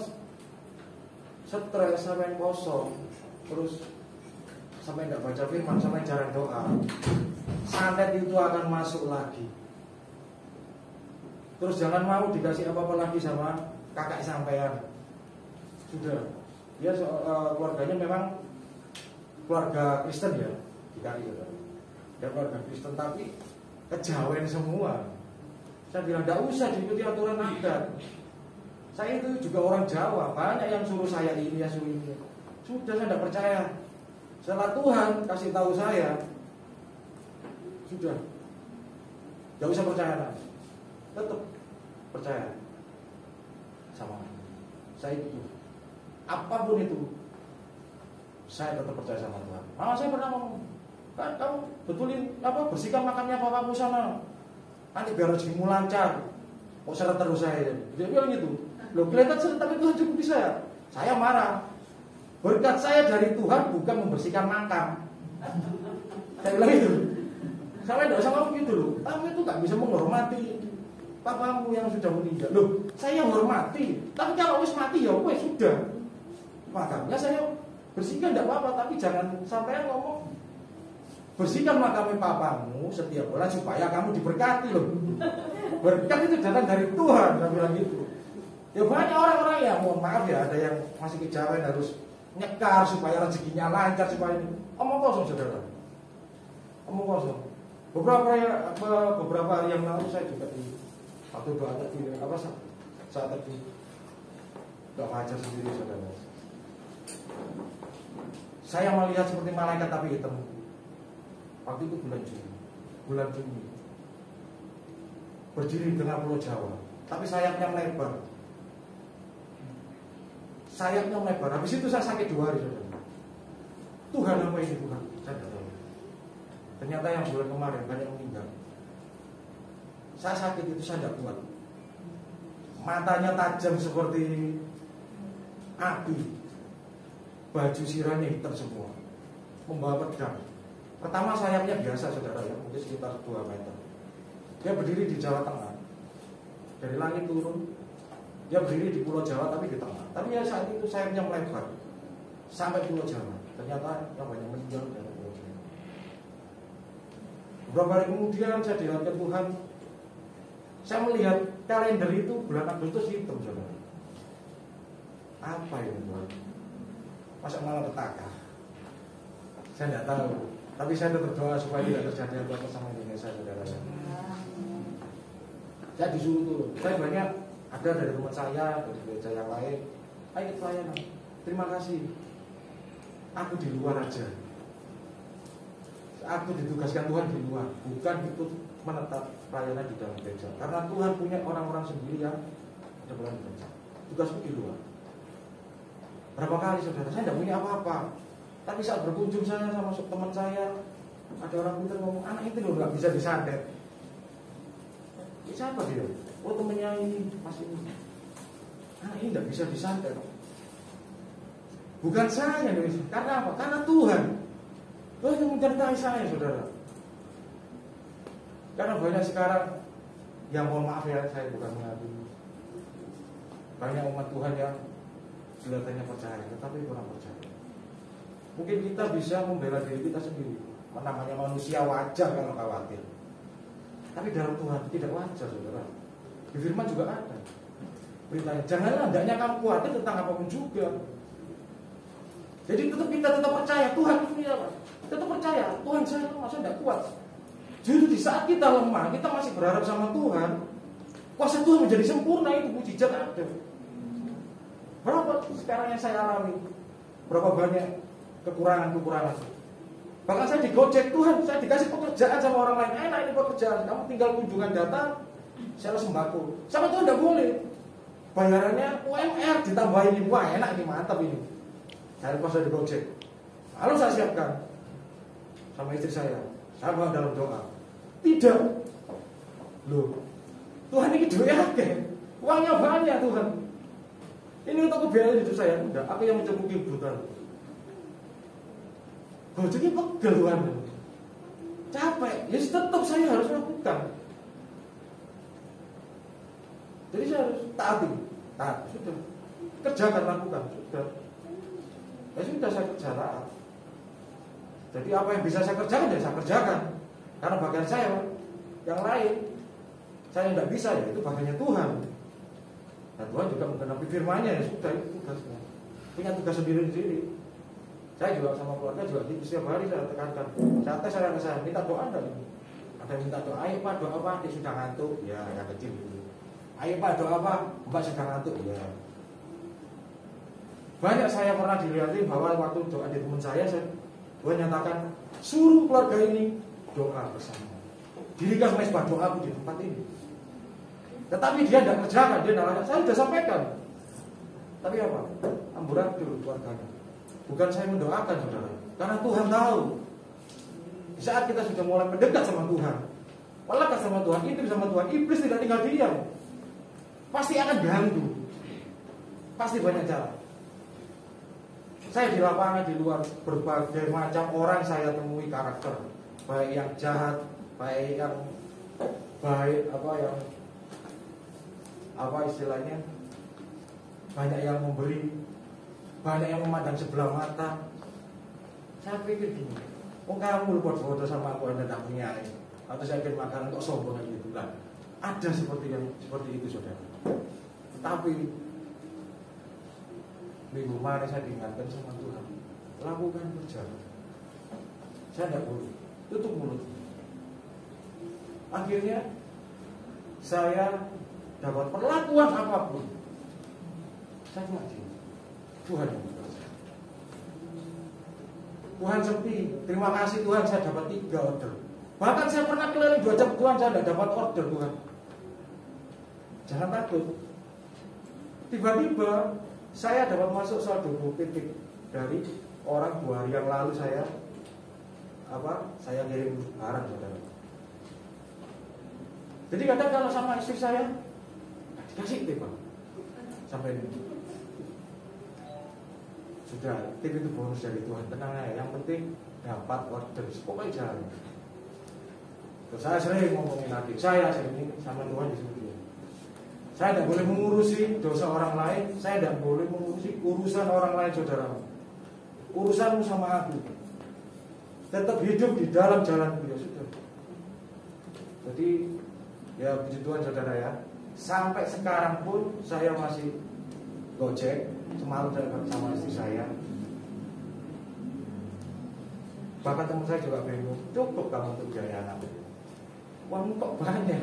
stres, sampai kosong, terus sampai tidak baca firman, sampai jarang doa, santet itu akan masuk lagi. Terus jangan mau dikasih apa-apa lagi sama kakak sampean. Sudah. Dia keluarganya memang keluarga Kristen ya, DKI ya. Dia keluarga Kristen tapi kejawen semua. Saya bilang tidak usah diikuti aturan kita. Saya itu juga orang Jawa, banyak yang suruh saya ini, yang suruh ini. Sudah, saya tidak percaya. Setelah Tuhan kasih tahu saya, sudah, tidak usah percaya lagi. Tetap percaya sama saya itu. Apapun itu, saya tetap percaya sama Tuhan. Saya pernah ngomong, kan kamu betulin bersihkan makamnya bapakmu sana. Nanti biar rezekimu lancar. Kok seret terus saya? Dia bilang gitu. Loh kelihatan seret tapi Tuhan cukup di saya. Saya marah. Berkat saya dari Tuhan bukan membersihkan makam. Saya bilang gitu. Saya tidak usah ngomong gitu loh. Kamu itu gak bisa menghormati papamu yang sudah meninggal. Loh, saya hormati. Tapi kalau wis mati ya wis sudah. Makamnya saya bersihkan tidak apa-apa. Tapi jangan sampai ngomong bersihkan makamnya papamu setiap bulan supaya kamu diberkati loh. Berkat itu datang dari Tuhan. Saya bilang gitu. Ya banyak orang-orang ya, mohon maaf ya, ada yang masih kejawen harus nyekar supaya rezekinya lancar, supaya ini. Omong kosong saudara. Omong kosong. Beberapa hari yang lalu saya juga di waktu doa tadi saat tadi doa ajar sendiri saudara. Saya melihat seperti malaikat tapi hitam. Waktu itu bulan Juni, berdiri di tengah pulau Jawa, tapi sayapnya melebar. Habis itu saya sakit 2 hari saudara. Tuhan apa ini Tuhan? Saya tidak tahu. Ternyata yang bulan kemarin banyak meninggal. Saya sakit itu saya tidak kuat. Matanya tajam seperti api. Baju sirahnya hitam semua. membawa pedang. Pertama sayapnya biasa saudara ya, mungkin sekitar 2 meter. Dia berdiri di Jawa Tengah. Dari langit turun, dia berdiri di Pulau Jawa tapi di tengah. Tapi ya saat itu sayapnya melebar sampai Pulau Jawa. Ternyata yang banyak meninggal dari Pulau Jawa. Beberapa hari kemudian saya dilihatkan Tuhan. Saya melihat kalender itu bulan Agustus hitam saudara. Apa ini Tuhan? Masa malah petaka? Saya tidak tahu. Tapi saya tetap berdoa supaya tidak terjadi apa-apa sama Indonesia saudara. Saya disuruh turun. Saya banyak ada dari teman saya, dari gereja yang lain. Ayo pelayanan. Terima kasih. Aku di luar aja. Aku ditugaskan Tuhan di luar, bukan ikut menetap pelayanan di dalam gereja. Karena Tuhan punya orang-orang sendiri yang ada dalam gereja. Tugasku di luar. Berapa kali saudara, saya tidak punya apa-apa. Tapi saat berkunjung saya sama teman saya, ada orang pintar ngomong, anak itu loh nggak bisa disantet. Ini siapa dia? Oh temennya ini, mas ini. Anak ini nggak bisa disantet. Bukan saya nih, karena apa? Karena Tuhan. Tuhan yang menyertai saya saudara. Karena banyak sekarang yang mohon maaf ya, saya bukan mengadu. Banyak umat Tuhan yang kelihatannya percaya, tetapi kurang percaya. Mungkin kita bisa membela diri kita sendiri. Namanya manusia wajar kalau khawatir. Tapi dalam Tuhan tidak wajar saudara. Di firman juga ada beritanya, janganlah hendaknya kamu khawatir tentang apapun juga. Jadi kita tetap percaya Tuhan ini apa? Tetap percaya Tuhan saya masa tidak kuat. Jadi di saat kita lemah, kita masih berharap sama Tuhan. Kuasa Tuhan menjadi sempurna, itu mujizat ada. Berapa sekarang yang saya alami? Berapa banyak kekurangan-kekurangan? Bahkan saya digojek Tuhan, saya dikasih pekerjaan sama orang lain. Enak ini pekerjaan, kamu tinggal kunjungan datang, saya sembako. Sama Tuhan tidak boleh. Bayarannya UMR ditambahin, wah enak ini, mantap ini. Saya pas saya digojek, lalu saya siapkan sama istri saya bawa dalam doa. Tidak, loh, Tuhan ini doa uangnya banyak Tuhan. Ini untuk kebiayaan hidup saya. Enggak, aku yang mencukupi kebutuhan. Gojeknya pegel Tuhan. Capek, ya tetap saya harus lakukan. Jadi saya harus taati. Taat, sudah. Kerjakan, lakukan, sudah. Ya sudah saya kerjakan. Jadi apa yang bisa saya kerjakan, ya saya kerjakan. Karena bagian saya, yang lain saya tidak bisa, ya itu bagiannya Tuhan. Dan Tuhan juga menggenapi firman-Nya, ya sudah itu tugasnya. Punya tugas sendiri-sendiri. Saya juga sama keluarga juga setiap hari saya tekankan. Saya minta doa enggak? Ada yang minta doa, ayo Pak doa apa? Dia sudah ngantuk, ya yang kecil dulu. Ayo Pak doa apa? Mbak sudah ngantuk, ya. Banyak saya pernah dilihatin bahwa waktu doa di teman saya Tuhan nyatakan suruh keluarga ini doa bersama. Dirikan mesbah doa di tempat ini. Tetapi dia tidak kerjakan, dia tidak. Saya sudah sampaikan. Tapi apa? Amburadul keluarganya. Bukan saya mendoakan saudara, karena Tuhan tahu. Di saat kita sudah mulai mendekat sama Tuhan, melekat sama Tuhan, intip sama Tuhan, iblis tidak tinggal diam. Pasti akan ganggu. Pasti banyak cara. Saya di lapangan, di luar, berbagai macam orang saya temui karakter, baik yang jahat, baik yang baik, apa istilahnya, banyak yang memberi, banyak yang memandang sebelah mata. Saya pikir gini, oh kamu bodoh sama aku, Anda tidak punya ini, atau saya ingin makan untuk sombong gitu kan. Ada seperti itu saudara. Tapi minggu kemarin saya diingatkan sama Tuhan, lakukan berjalan. Saya tidak boleh tutup mulut. Akhirnya saya dapat perlakuan apapun, saya cuma diam. Tuhan yang bekerja. Tuhan sepi. Terima kasih Tuhan, saya dapat 3 order. Bahkan saya pernah keliling 2 jam Tuhan, saya tidak dapat order Tuhan. Jangan takut. Tiba-tiba saya dapat masuk saldo titik dari orang 2 hari yang lalu saya kirim barang saudara. Jadi kadang kalau sama istri saya dikasih tip Pak. Sampai ini. Sudah, tip itu bonus dari Tuhan, tenang aja. Yang penting dapat orders, pokoknya jalan. Terus saya sering ngomongin adik saya sering sama Tuhan disuruh dia. Saya tidak boleh mengurusi dosa orang lain, saya tidak boleh mengurusi urusan orang lain, saudara. Urusanmu sama aku. Tetap hidup di dalam jalan dia, sudah. Jadi ya puji Tuhan saudara ya. Sampai sekarang pun saya masih gojek. Semalam saya sama istri saya. Bahkan teman saya juga bingung, cukup kamu untuk biaya anak. Uang kok banyak,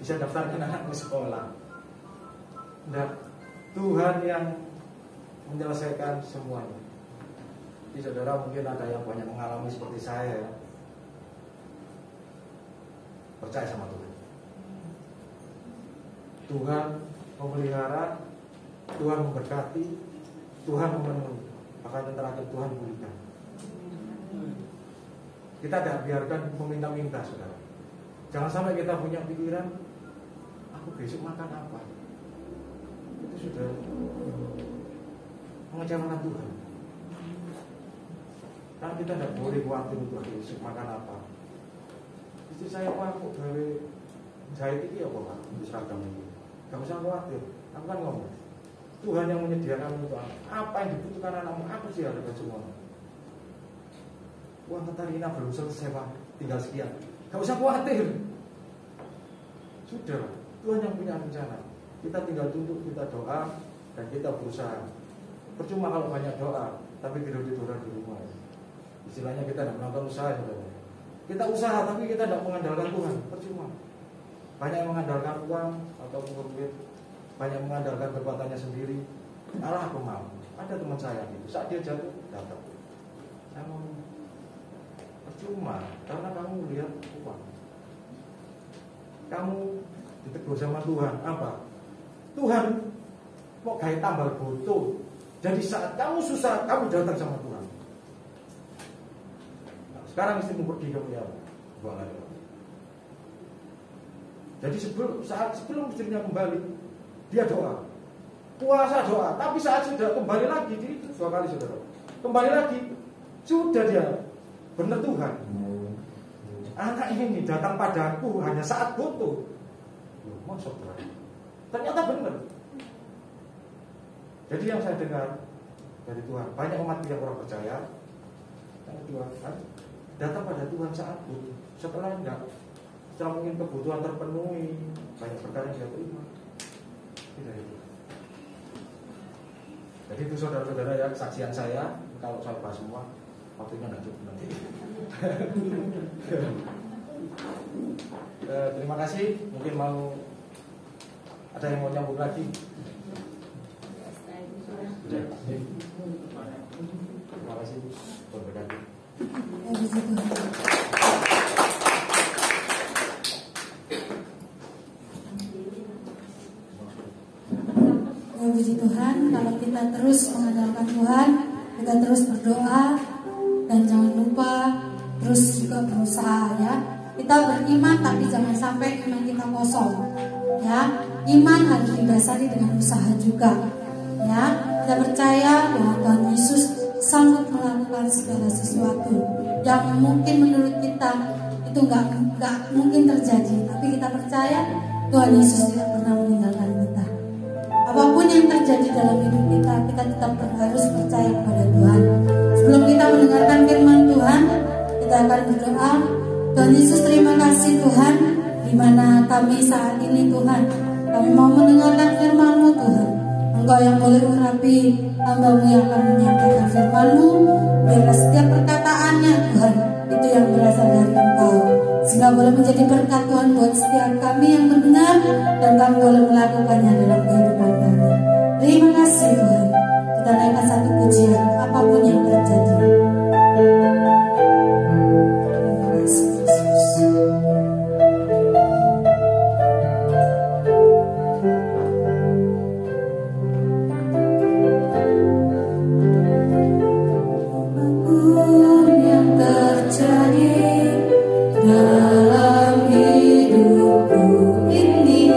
bisa daftarkan anak ke sekolah. Nah, Tuhan yang menyelesaikan semuanya. Jadi saudara mungkin ada yang banyak mengalami seperti saya ya. Percaya sama Tuhan. Tuhan memelihara, Tuhan memberkati, Tuhan memenuhi. Makanya terakhir Tuhan pulihkan. Kita tidak biarkan meminta-minta, saudara. Jangan sampai kita punya pikiran, aku besok makan apa? Itu sudah mengecewakan Tuhan. Karena kita tidak boleh khawatir untuk besok makan apa. Istri saya aku gawe jahit ini apa Pak? Untuk seragam ini. Gak usah khawatir. Aku kan ngomong, Tuhan yang menyediakan untuk anak. Apa yang dibutuhkan anakmu, aku sih ada semua. Uang Katarina belum selesai Pak, tinggal sekian. Gak usah khawatir. Sudah, Tuhan yang punya rencana. Kita tinggal tunduk, kita doa, dan kita berusaha. Percuma kalau banyak doa, tapi tidak tiduran di rumah. Istilahnya kita tidak melakukan usaha, saudara. Kita usaha, tapi kita tidak mengandalkan Tuhan. Percuma. Banyak yang mengandalkan uang atau duit, banyak mengandalkan kekuatannya sendiri. Allah aku mau. Ada teman saya itu, saat dia jatuh, datang. Saya mau. Percuma, karena kamu lihat uang. Kamu ditegur sama Tuhan, apa? Tuhan mau gaya tambal botol. Jadi saat kamu susah, kamu datang sama Tuhan. Nah, sekarang istrimu pergi ke dia, buang aja. Jadi sebelum istrinya kembali, dia doa, puasa doa. Tapi saat sudah kembali lagi, jadi 2 kali saudara, kembali lagi, sudah dia benar Tuhan. Anak ini datang padaku hanya saat butuh. Masuk ternyata benar. Jadi yang saya dengar dari Tuhan, banyak umat yang kurang percaya. Yang kedua, datang pada Tuhan saat butuh. Setelah enggak, setelah mungkin kebutuhan terpenuhi, banyak perkara yang dia terima. Tidak itu. Jadi itu saudara-saudara ya, kesaksian saya. Kalau saya bahas semua, waktunya tidak cukup nanti. Terima kasih. Mungkin mau ada yang mau nyambung lagi. Terima kasih. Berkati. Ya puji Tuhan, kalau kita terus mengandalkan Tuhan, kita terus berdoa, dan jangan lupa terus juga berusaha ya. Kita beriman tapi jangan sampai iman kita kosong. Ya, iman harus didasari dengan usaha juga. Ya, kita percaya bahwa Tuhan Yesus sanggup melakukan segala sesuatu yang mungkin menurut kita itu nggak mungkin terjadi. Tapi kita percaya Tuhan Yesus tidak pernah meninggalkan kita. Apapun yang terjadi dalam hidup kita, kita tetap harus percaya kepada Tuhan. Sebelum kita mendengarkan firman Tuhan, kita akan berdoa. Tuhan Yesus, terima kasih Tuhan, di mana kami saat ini Tuhan, kami mau mendengarkan firman-Mu Tuhan. Engkau yang boleh urapi hamba-Mu yang akan menyampaikan firman-Mu. Biarlah setiap perkataannya Tuhan, itu yang berasal dari Engkau, sehingga boleh menjadi berkat Tuhan buat setiap kami yang mendengar, dan kami boleh melakukannya dalam kehidupan kami. Terima kasih Tuhan. Kita naikkan satu pujian apapun yang terjadi. Terima kasih Yesus. Apapun yang terjadi dalam hidupku ini,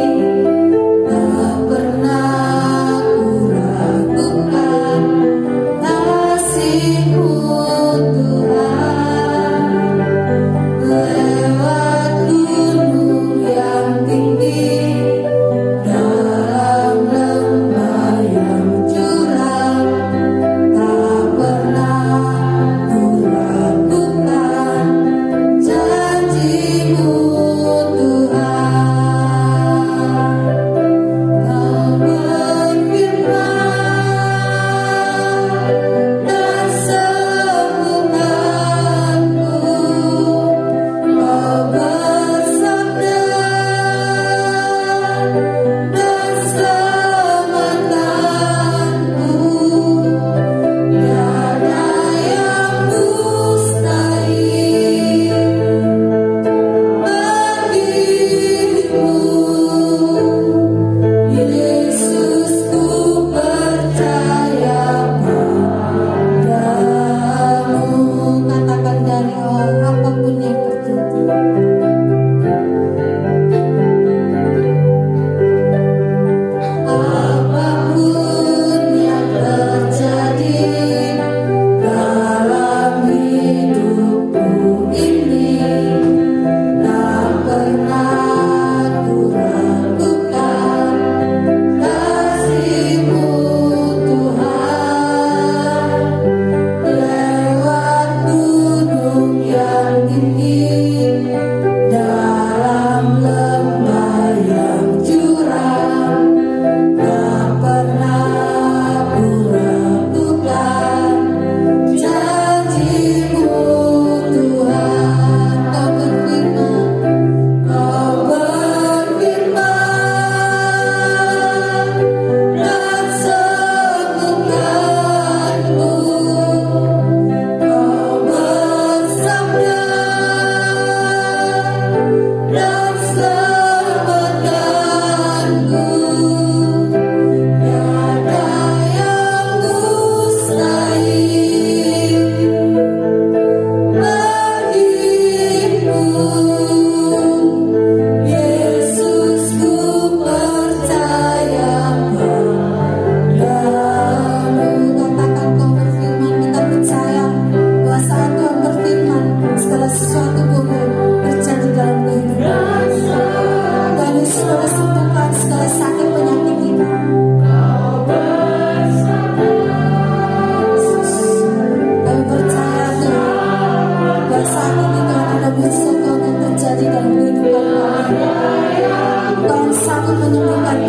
Tuhan.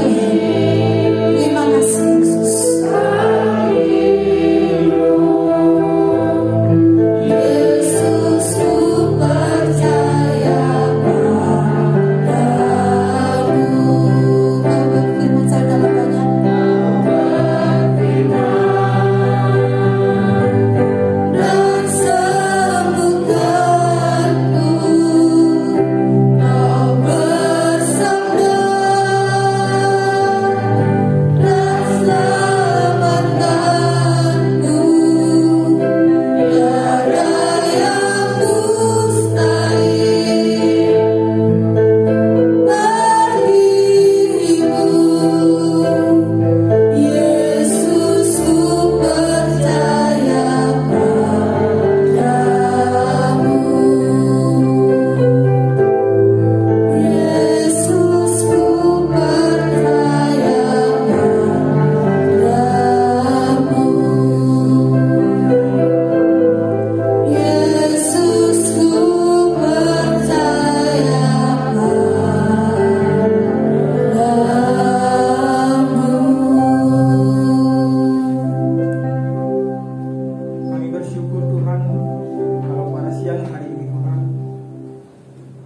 Terima kasih Yesus.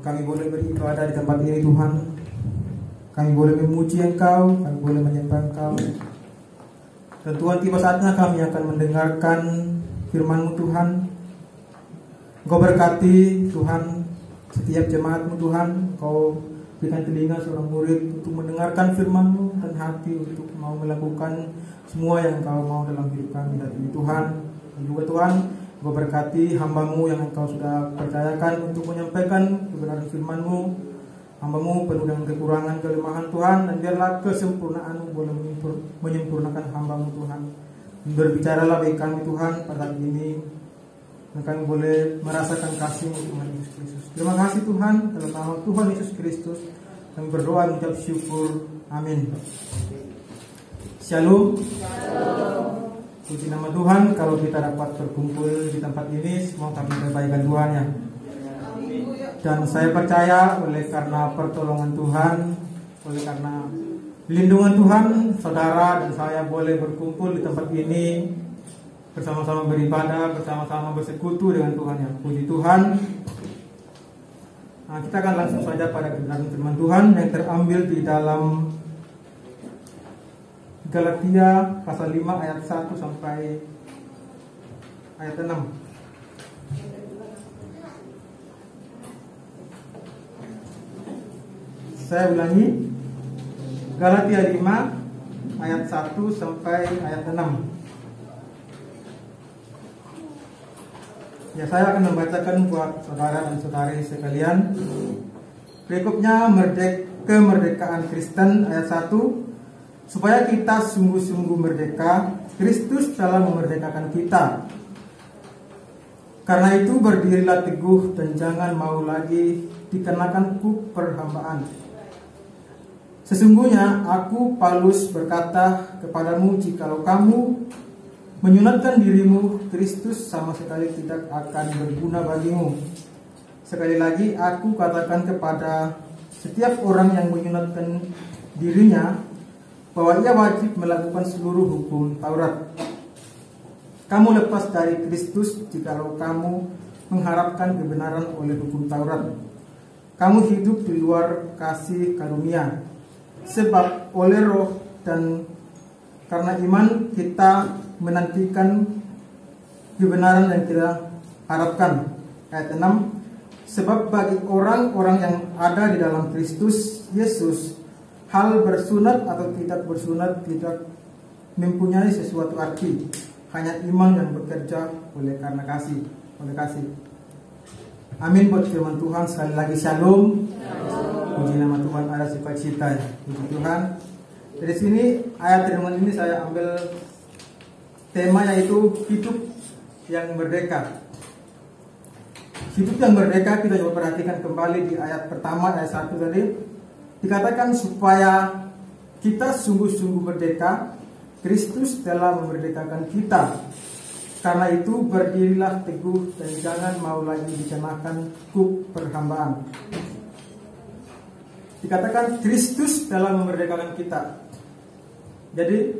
Kami boleh beribadah di tempat ini Tuhan. Kami boleh memuji Engkau, kami boleh menyembah Engkau. Dan Tuhan, tiba saatnya kami akan mendengarkan firman-Mu Tuhan. Engkau berkati Tuhan setiap jemaat-Mu Tuhan. Engkau berikan telinga seorang murid untuk mendengarkan firman-Mu dan hati untuk mau melakukan semua yang Engkau mau dalam hidup kami dan ini Tuhan. Dan juga Tuhan, Engkau berkati hamba-Mu yang Engkau sudah percayakan untuk menyampaikan kebenaran firman-Mu. Hamba-Mu penuh dengan kekurangan, kelemahan Tuhan, dan biarlah kesempurnaan-Mu boleh menyempurnakan hamba-Mu Tuhan. Berbicaralah bagi kami Tuhan pada hari ini, dan kami boleh merasakan kasih-Mu Tuhan Yesus Kristus. Terima kasih Tuhan, dalam nama Tuhan Yesus Kristus kami berdoa mengucap syukur. Amin. Shalom. Puji nama Tuhan, kalau kita dapat berkumpul di tempat ini semua kami kebaikan Tuhan ya. Dan saya percaya oleh karena pertolongan Tuhan, oleh karena lindungan Tuhan, saudara dan saya boleh berkumpul di tempat ini, bersama-sama beribadah, bersama-sama bersekutu dengan Tuhan ya. Puji Tuhan. Nah, kita akan langsung saja pada kebenaran firman Tuhan yang terambil di dalam Galatia pasal 5 ayat 1 sampai ayat 6. Saya ulangi, Galatia 5 ayat 1 sampai ayat 6. Ya, saya akan membacakan buat saudara dan saudari sekalian. Berikutnya kemerdekaan Kristen ayat 1. Supaya kita sungguh-sungguh merdeka, Kristus telah memerdekakan kita. Karena itu berdirilah teguh dan jangan mau lagi dikenakan kuk perhambaan. Sesungguhnya aku Paulus berkata kepadamu, jikalau kamu menyunatkan dirimu, Kristus sama sekali tidak akan berguna bagimu. Sekali lagi aku katakan kepada setiap orang yang menyunatkan dirinya bahwa ia wajib melakukan seluruh hukum Taurat. Kamu lepas dari Kristus jikalau kamu mengharapkan kebenaran oleh hukum Taurat. Kamu hidup di luar kasih karunia. Sebab oleh roh dan karena iman kita menantikan kebenaran yang kita harapkan. Ayat 6. Sebab bagi orang-orang yang ada di dalam Kristus Yesus, hal bersunat atau tidak bersunat tidak mempunyai sesuatu arti. Hanya iman yang bekerja oleh karena kasih. Oleh kasih. Amin buat firman Tuhan. Sekali lagi shalom. Puji nama Tuhan, ada sukacita ya. Puji Tuhan. Dari sini ayat firman ini saya ambil tema yaitu hidup yang merdeka. Hidup yang merdeka kita coba perhatikan kembali di ayat pertama, ayat 1 tadi. Dikatakan supaya kita sungguh-sungguh merdeka, Kristus telah memerdekakan kita. Karena itu berdirilah teguh dan jangan mau lagi dikenakan kuk perhambaan. dikatakan Kristus telah memerdekakan kita. Jadi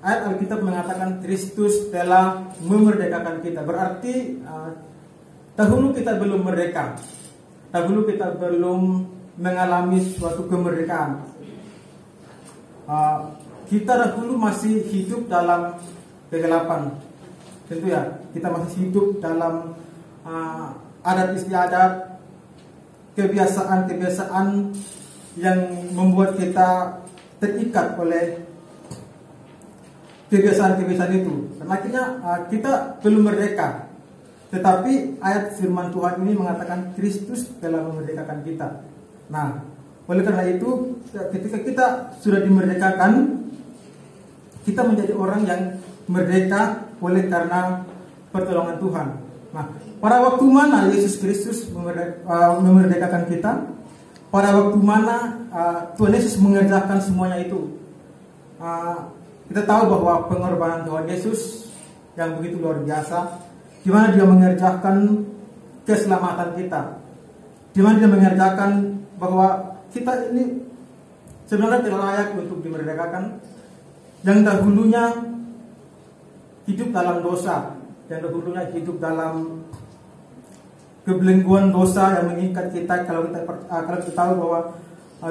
ayat Alkitab mengatakan Kristus telah memerdekakan kita. Berarti dahulu kita belum merdeka. Dahulu kita belum mengalami suatu kemerdekaan. Kita dahulu masih hidup dalam kegelapan. Tentu ya, kita masih hidup dalam adat istiadat, kebiasaan-kebiasaan yang membuat kita terikat oleh kebiasaan-kebiasaan itu. Dan akhirnya kita belum merdeka. Tetapi ayat firman Tuhan ini mengatakan Kristus telah memerdekakan kita. Nah, oleh karena itu ketika kita sudah dimerdekakan, kita menjadi orang yang merdeka oleh karena pertolongan Tuhan. Nah, pada waktu mana Yesus Kristus memerdekakan kita? Pada waktu mana Tuhan Yesus mengerjakan semuanya itu? Kita tahu bahwa pengorbanan Tuhan Yesus yang begitu luar biasa, di mana Dia mengerjakan keselamatan kita, di mana Dia mengerjakan bahwa kita ini sebenarnya tidak layak untuk dimerdekakan, yang dahulunya hidup dalam dosa, yang dahulunya hidup dalam kebelengguan dosa yang mengikat kita. Kalau kita tahu bahwa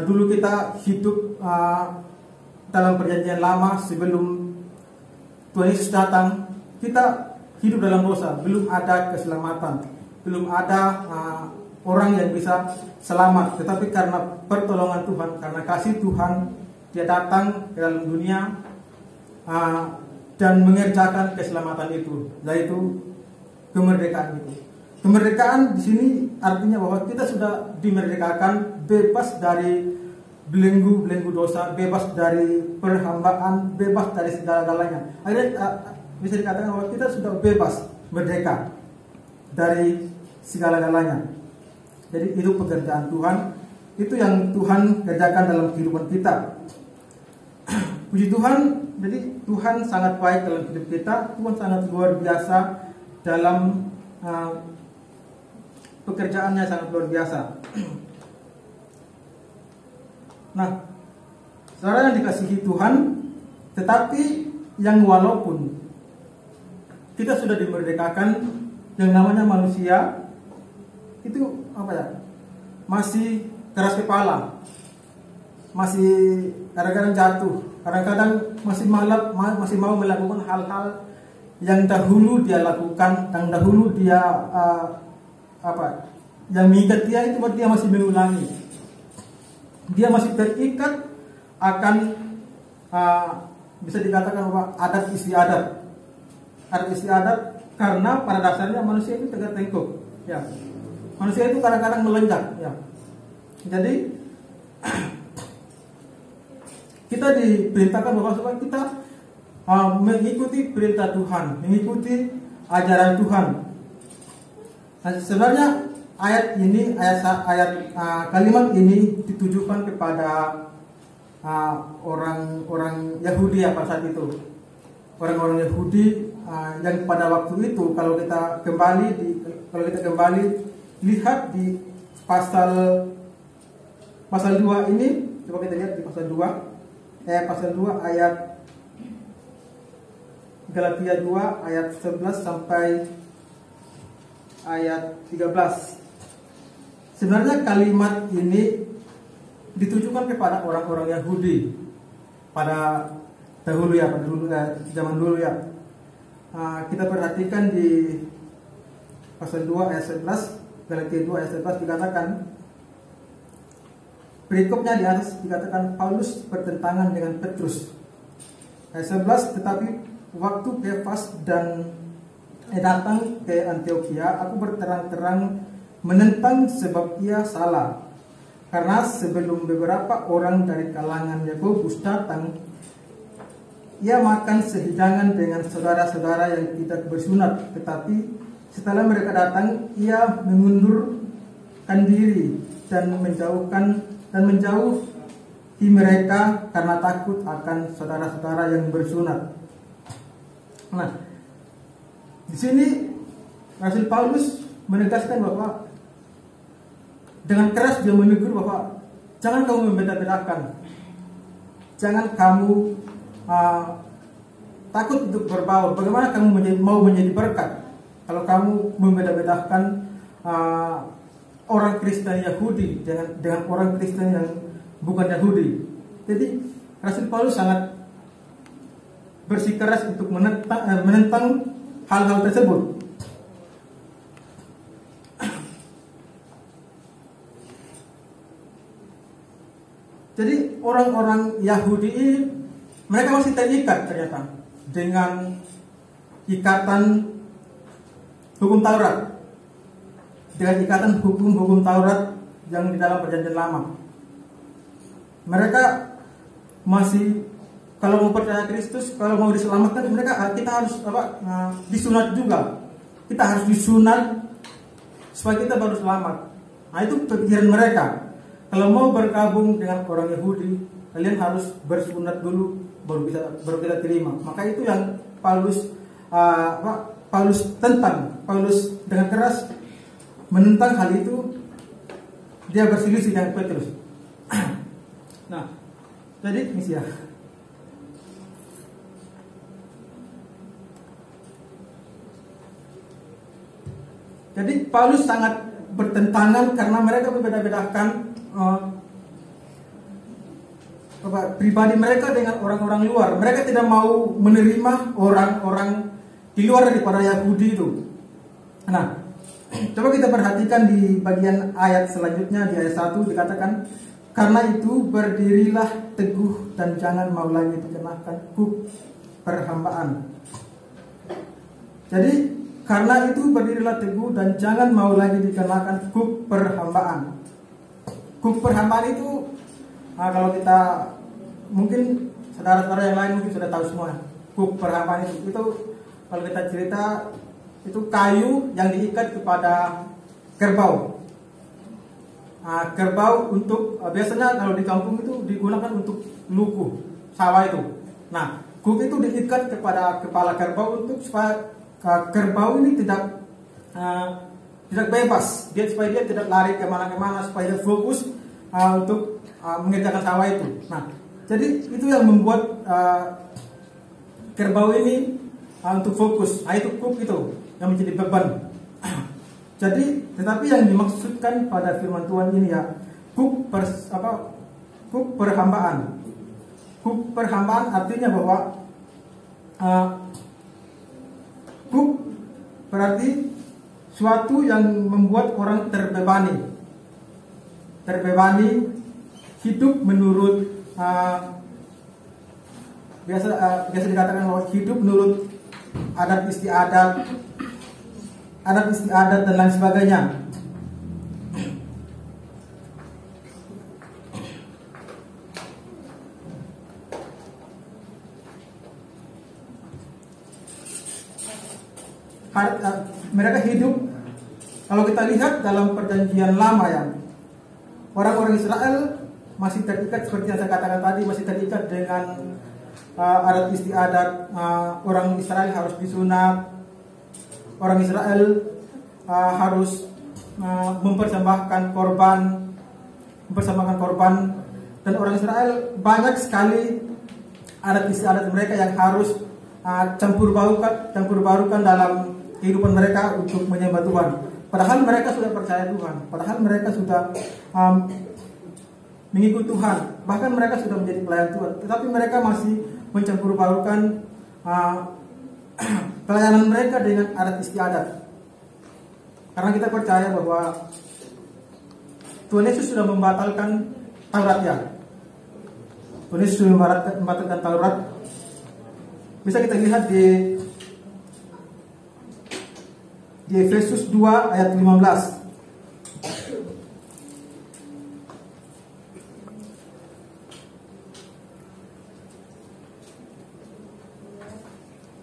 dulu kita hidup dalam perjanjian lama sebelum Tuhan Yesus datang, kita hidup dalam dosa, belum ada keselamatan, belum ada orang yang bisa selamat. Tetapi karena pertolongan Tuhan, karena kasih Tuhan, Dia datang ke dalam dunia dan mengerjakan keselamatan itu, yaitu kemerdekaan itu. Kemerdekaan di sini artinya bahwa kita sudah dimerdekakan, bebas dari belenggu dosa, bebas dari perhambaan, bebas dari segala-galanya. Akhirnya bisa dikatakan bahwa kita sudah bebas, merdeka dari segala-galanya. Jadi itu pekerjaan Tuhan, itu yang Tuhan kerjakan dalam kehidupan kita. Puji Tuhan, jadi Tuhan sangat baik dalam hidup kita. Tuhan sangat luar biasa dalam pekerjaannya, sangat luar biasa. Nah, saudara yang dikasihi Tuhan, tetapi yang walaupun kita sudah dimerdekakan, yang namanya manusia itu masih keras kepala, masih kadang-kadang jatuh, kadang-kadang masih mau melakukan hal-hal yang dahulu dia lakukan, yang dahulu dia yang mengikat dia itu, dia masih mengulangi. Dia masih terikat akan bisa dikatakan bahwa adat istiadat karena pada dasarnya manusia itu tegak tengkuk, ya. Manusia itu kadang-kadang melenjak, ya. Jadi kita diperintahkan bahwa supaya kita mengikuti perintah Tuhan, mengikuti ajaran Tuhan. Nah, sebenarnya kalimat ini ditujukan kepada orang Yahudi pada saat itu. Orang-orang Yahudi yang pada waktu itu, kalau kita kembali lihat di pasal 2 ini, coba kita lihat di pasal 2 ayat Galatia 2 ayat 11 sampai ayat 13. Sebenarnya kalimat ini ditujukan kepada orang-orang Yahudi pada zaman dulu ya. Kita perhatikan di pasal 2 ayat 11, Galatia 2 ayat 11 dikatakan, berikutnya di atas dikatakan Paulus bertentangan dengan Petrus. Ayat 11, tetapi waktu Kefas dan datang ke Antioquia, aku berterang-terang menentang sebab ia salah. Karena sebelum beberapa orang dari kalangan Yakobus datang, ia makan sehidangan dengan saudara-saudara yang tidak bersunat. Tetapi setelah mereka datang, ia mengundurkan diri dan menjauhi mereka karena takut akan saudara-saudara yang bersunat. Nah, di sini Rasul Paulus menegaskan bahwa dengan keras dia menegur bahwa jangan kamu membeda-bedakan, jangan kamu takut untuk berbaur. Bagaimana kamu mau menjadi berkat kalau kamu membeda-bedakan orang Kristen Yahudi dengan orang Kristen yang bukan Yahudi. Jadi Rasul Paulus sangat bersikeras untuk menentang hal-hal tersebut. Jadi orang-orang Yahudi ini mereka masih terikat ternyata dengan ikatan hukum Taurat, dengan ikatan hukum-hukum Taurat yang di dalam Perjanjian Lama. Mereka masih, kalau mau percaya Kristus, kalau mau diselamatkan, kita harus disunat juga. Kita harus disunat supaya kita baru selamat. Nah, itu pikiran mereka. Kalau mau bergabung dengan orang Yahudi, kalian harus bersunat dulu baru kita terima. Maka itu yang Paulus tentang. Paulus dengan keras menentang hal itu. Dia berselisih dengan Petrus. Nah, jadi misi ya. Jadi Paulus sangat bertentangan karena mereka berbeda-bedakan pribadi mereka dengan orang-orang luar. Mereka tidak mau menerima orang-orang di luar daripada Yahudi itu. Nah, coba kita perhatikan di bagian ayat selanjutnya, di ayat 1 dikatakan, karena itu berdirilah teguh dan jangan mau lagi dikenakan kuk perhambaan. Jadi karena itu berdirilah teguh dan jangan mau lagi dikenakan kuk perhambaan. Kuk perhambaan itu kalau kita, mungkin saudara-saudara yang lain mungkin sudah tahu semua. Kuk perhambaan itu kalau kita cerita, itu kayu yang diikat kepada kerbau. Kerbau untuk biasanya kalau di kampung itu digunakan untuk luku sawah itu. Nah, kuk itu diikat kepada kepala kerbau untuk supaya kerbau ini tidak bebas, supaya dia tidak lari kemana-mana, supaya dia fokus untuk mengerjakan sawah itu. Nah, jadi itu yang membuat kerbau ini untuk fokus. Nah, itu kuk itu yang menjadi beban. Jadi, tetapi yang dimaksudkan pada firman Tuhan ini ya, kuk perhambaan. Kuk perhambaan artinya bahwa kuk berarti suatu yang membuat orang terbebani hidup menurut biasa dikatakan bahwa hidup menurut adat istiadat dan lain sebagainya. Mereka hidup, kalau kita lihat dalam Perjanjian Lama ya, orang-orang Israel masih terikat seperti yang saya katakan tadi, masih terikat dengan adat istiadat. Orang Israel harus disunat, orang Israel harus mempersembahkan korban, dan orang Israel banyak sekali adat istiadat mereka yang harus campur barukan dalam kehidupan mereka untuk menyembah Tuhan. Padahal mereka sudah percaya Tuhan, padahal mereka sudah mengikut Tuhan, bahkan mereka sudah menjadi pelayan Tuhan, tetapi mereka masih mencampur barukan pelayanan mereka dengan adat istiadat. Karena kita percaya bahwa Tuhan Yesus sudah membatalkan Taurat ya. Tuhan Yesus sudah membatalkan Taurat. Bisa kita lihat di Efesus 2 ayat 15.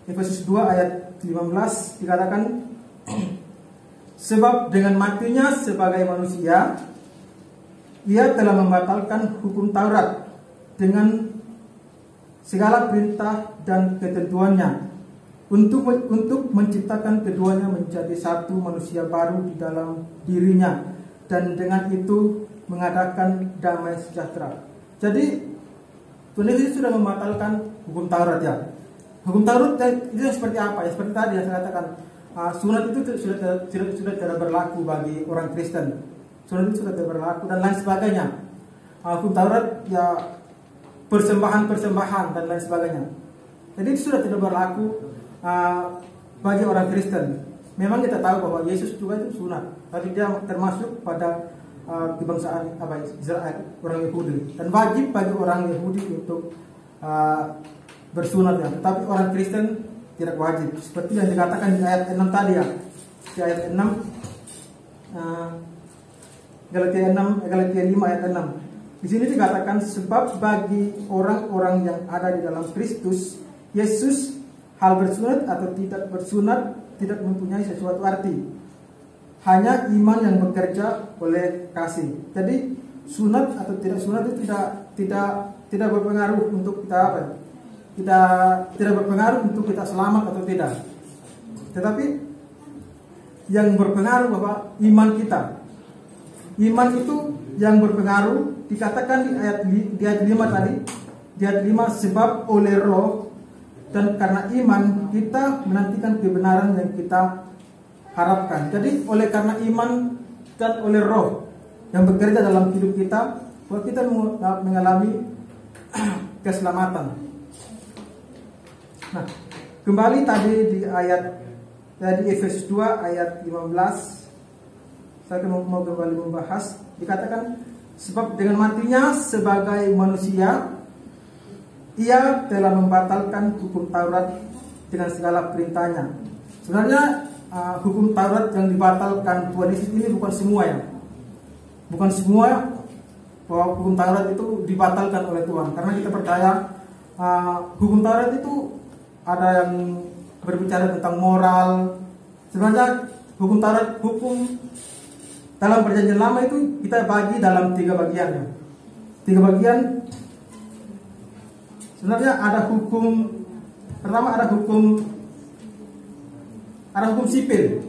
Efesus 2 ayat 15 dikatakan, sebab dengan matinya sebagai manusia ia telah membatalkan hukum Taurat dengan segala perintah dan ketentuannya untuk menciptakan keduanya menjadi satu manusia baru di dalam dirinya, dan dengan itu mengadakan damai sejahtera. Jadi Tuhan Yesus sudah membatalkan hukum Taurat ya. Hukum Taurat itu seperti apa? Ya seperti tadi yang saya katakan, sunat itu sudah tidak berlaku bagi orang Kristen. Sunat itu sudah tidak berlaku dan lain sebagainya. Hukum Taurat ya persembahan dan lain sebagainya. Jadi itu sudah tidak berlaku bagi orang Kristen. Memang kita tahu bahwa Yesus juga itu sunat, tapi dia termasuk pada kebangsaan Israel, orang Yahudi, dan wajib bagi orang Yahudi untuk bersunat ya. Tetapi orang Kristen tidak wajib, seperti yang dikatakan di ayat 6 tadi ya. Di ayat 6 Galatia 5 ayat 6. Di sini dikatakan, sebab bagi orang-orang yang ada di dalam Kristus Yesus, hal bersunat atau tidak bersunat tidak mempunyai sesuatu arti. Hanya iman yang bekerja oleh kasih. Jadi sunat atau tidak sunat itu tidak berpengaruh untuk kita apa? Tidak berpengaruh untuk kita selamat atau tidak. Tetapi yang berpengaruh bahwa iman kita. Iman itu yang berpengaruh, dikatakan di ayat 5 tadi. Di ayat 5, sebab oleh roh dan karena iman kita menantikan kebenaran yang kita harapkan. Jadi oleh karena iman dan oleh roh yang bekerja dalam hidup kita, bahwa kita mengalami keselamatan. Nah, kembali tadi di ayat di Efesus 2 ayat 15, saya mau kembali membahas. Dikatakan, sebab dengan matinya sebagai manusia ia telah membatalkan hukum Taurat dengan segala perintahnya. Sebenarnya hukum Taurat yang dibatalkan Tuhan Yesus ini bukan semua ya. Bukan semua bahwa hukum Taurat itu dibatalkan oleh Tuhan. Karena kita percaya hukum Taurat itu ada yang berbicara tentang moral. Sebenarnya hukum Taurat, hukum dalam perjanjian lama itu kita bagi dalam 3 bagian ya. 3 bagian. Sebenarnya ada hukum, pertama ada hukum sipil.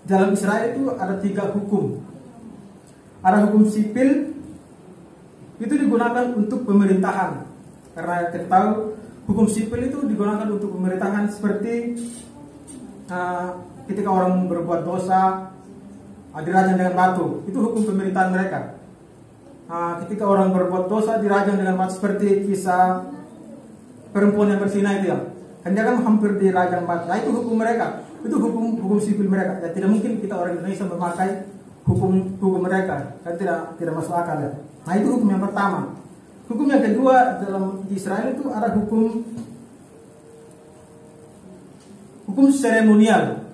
Dalam Israel itu ada 3 hukum. Ada hukum sipil, itu digunakan untuk pemerintahan. Karena kita tahu hukum sipil itu digunakan untuk pemerintahan, seperti ketika orang berbuat dosa dirajam dengan batu, itu hukum pemerintahan mereka. Ketika orang berbuat dosa dirajam dengan batu, seperti kisah perempuan yang berzina itu ya. Kan dia kan hampir dirajam batu. Nah, itu hukum mereka. Itu hukum sipil mereka. Ya, tidak mungkin kita orang Indonesia memakai hukum mereka. Kan tidak masuk akal ya. Nah, itu hukum yang pertama. Hukum yang kedua dalam Israel itu ada hukum seremonial.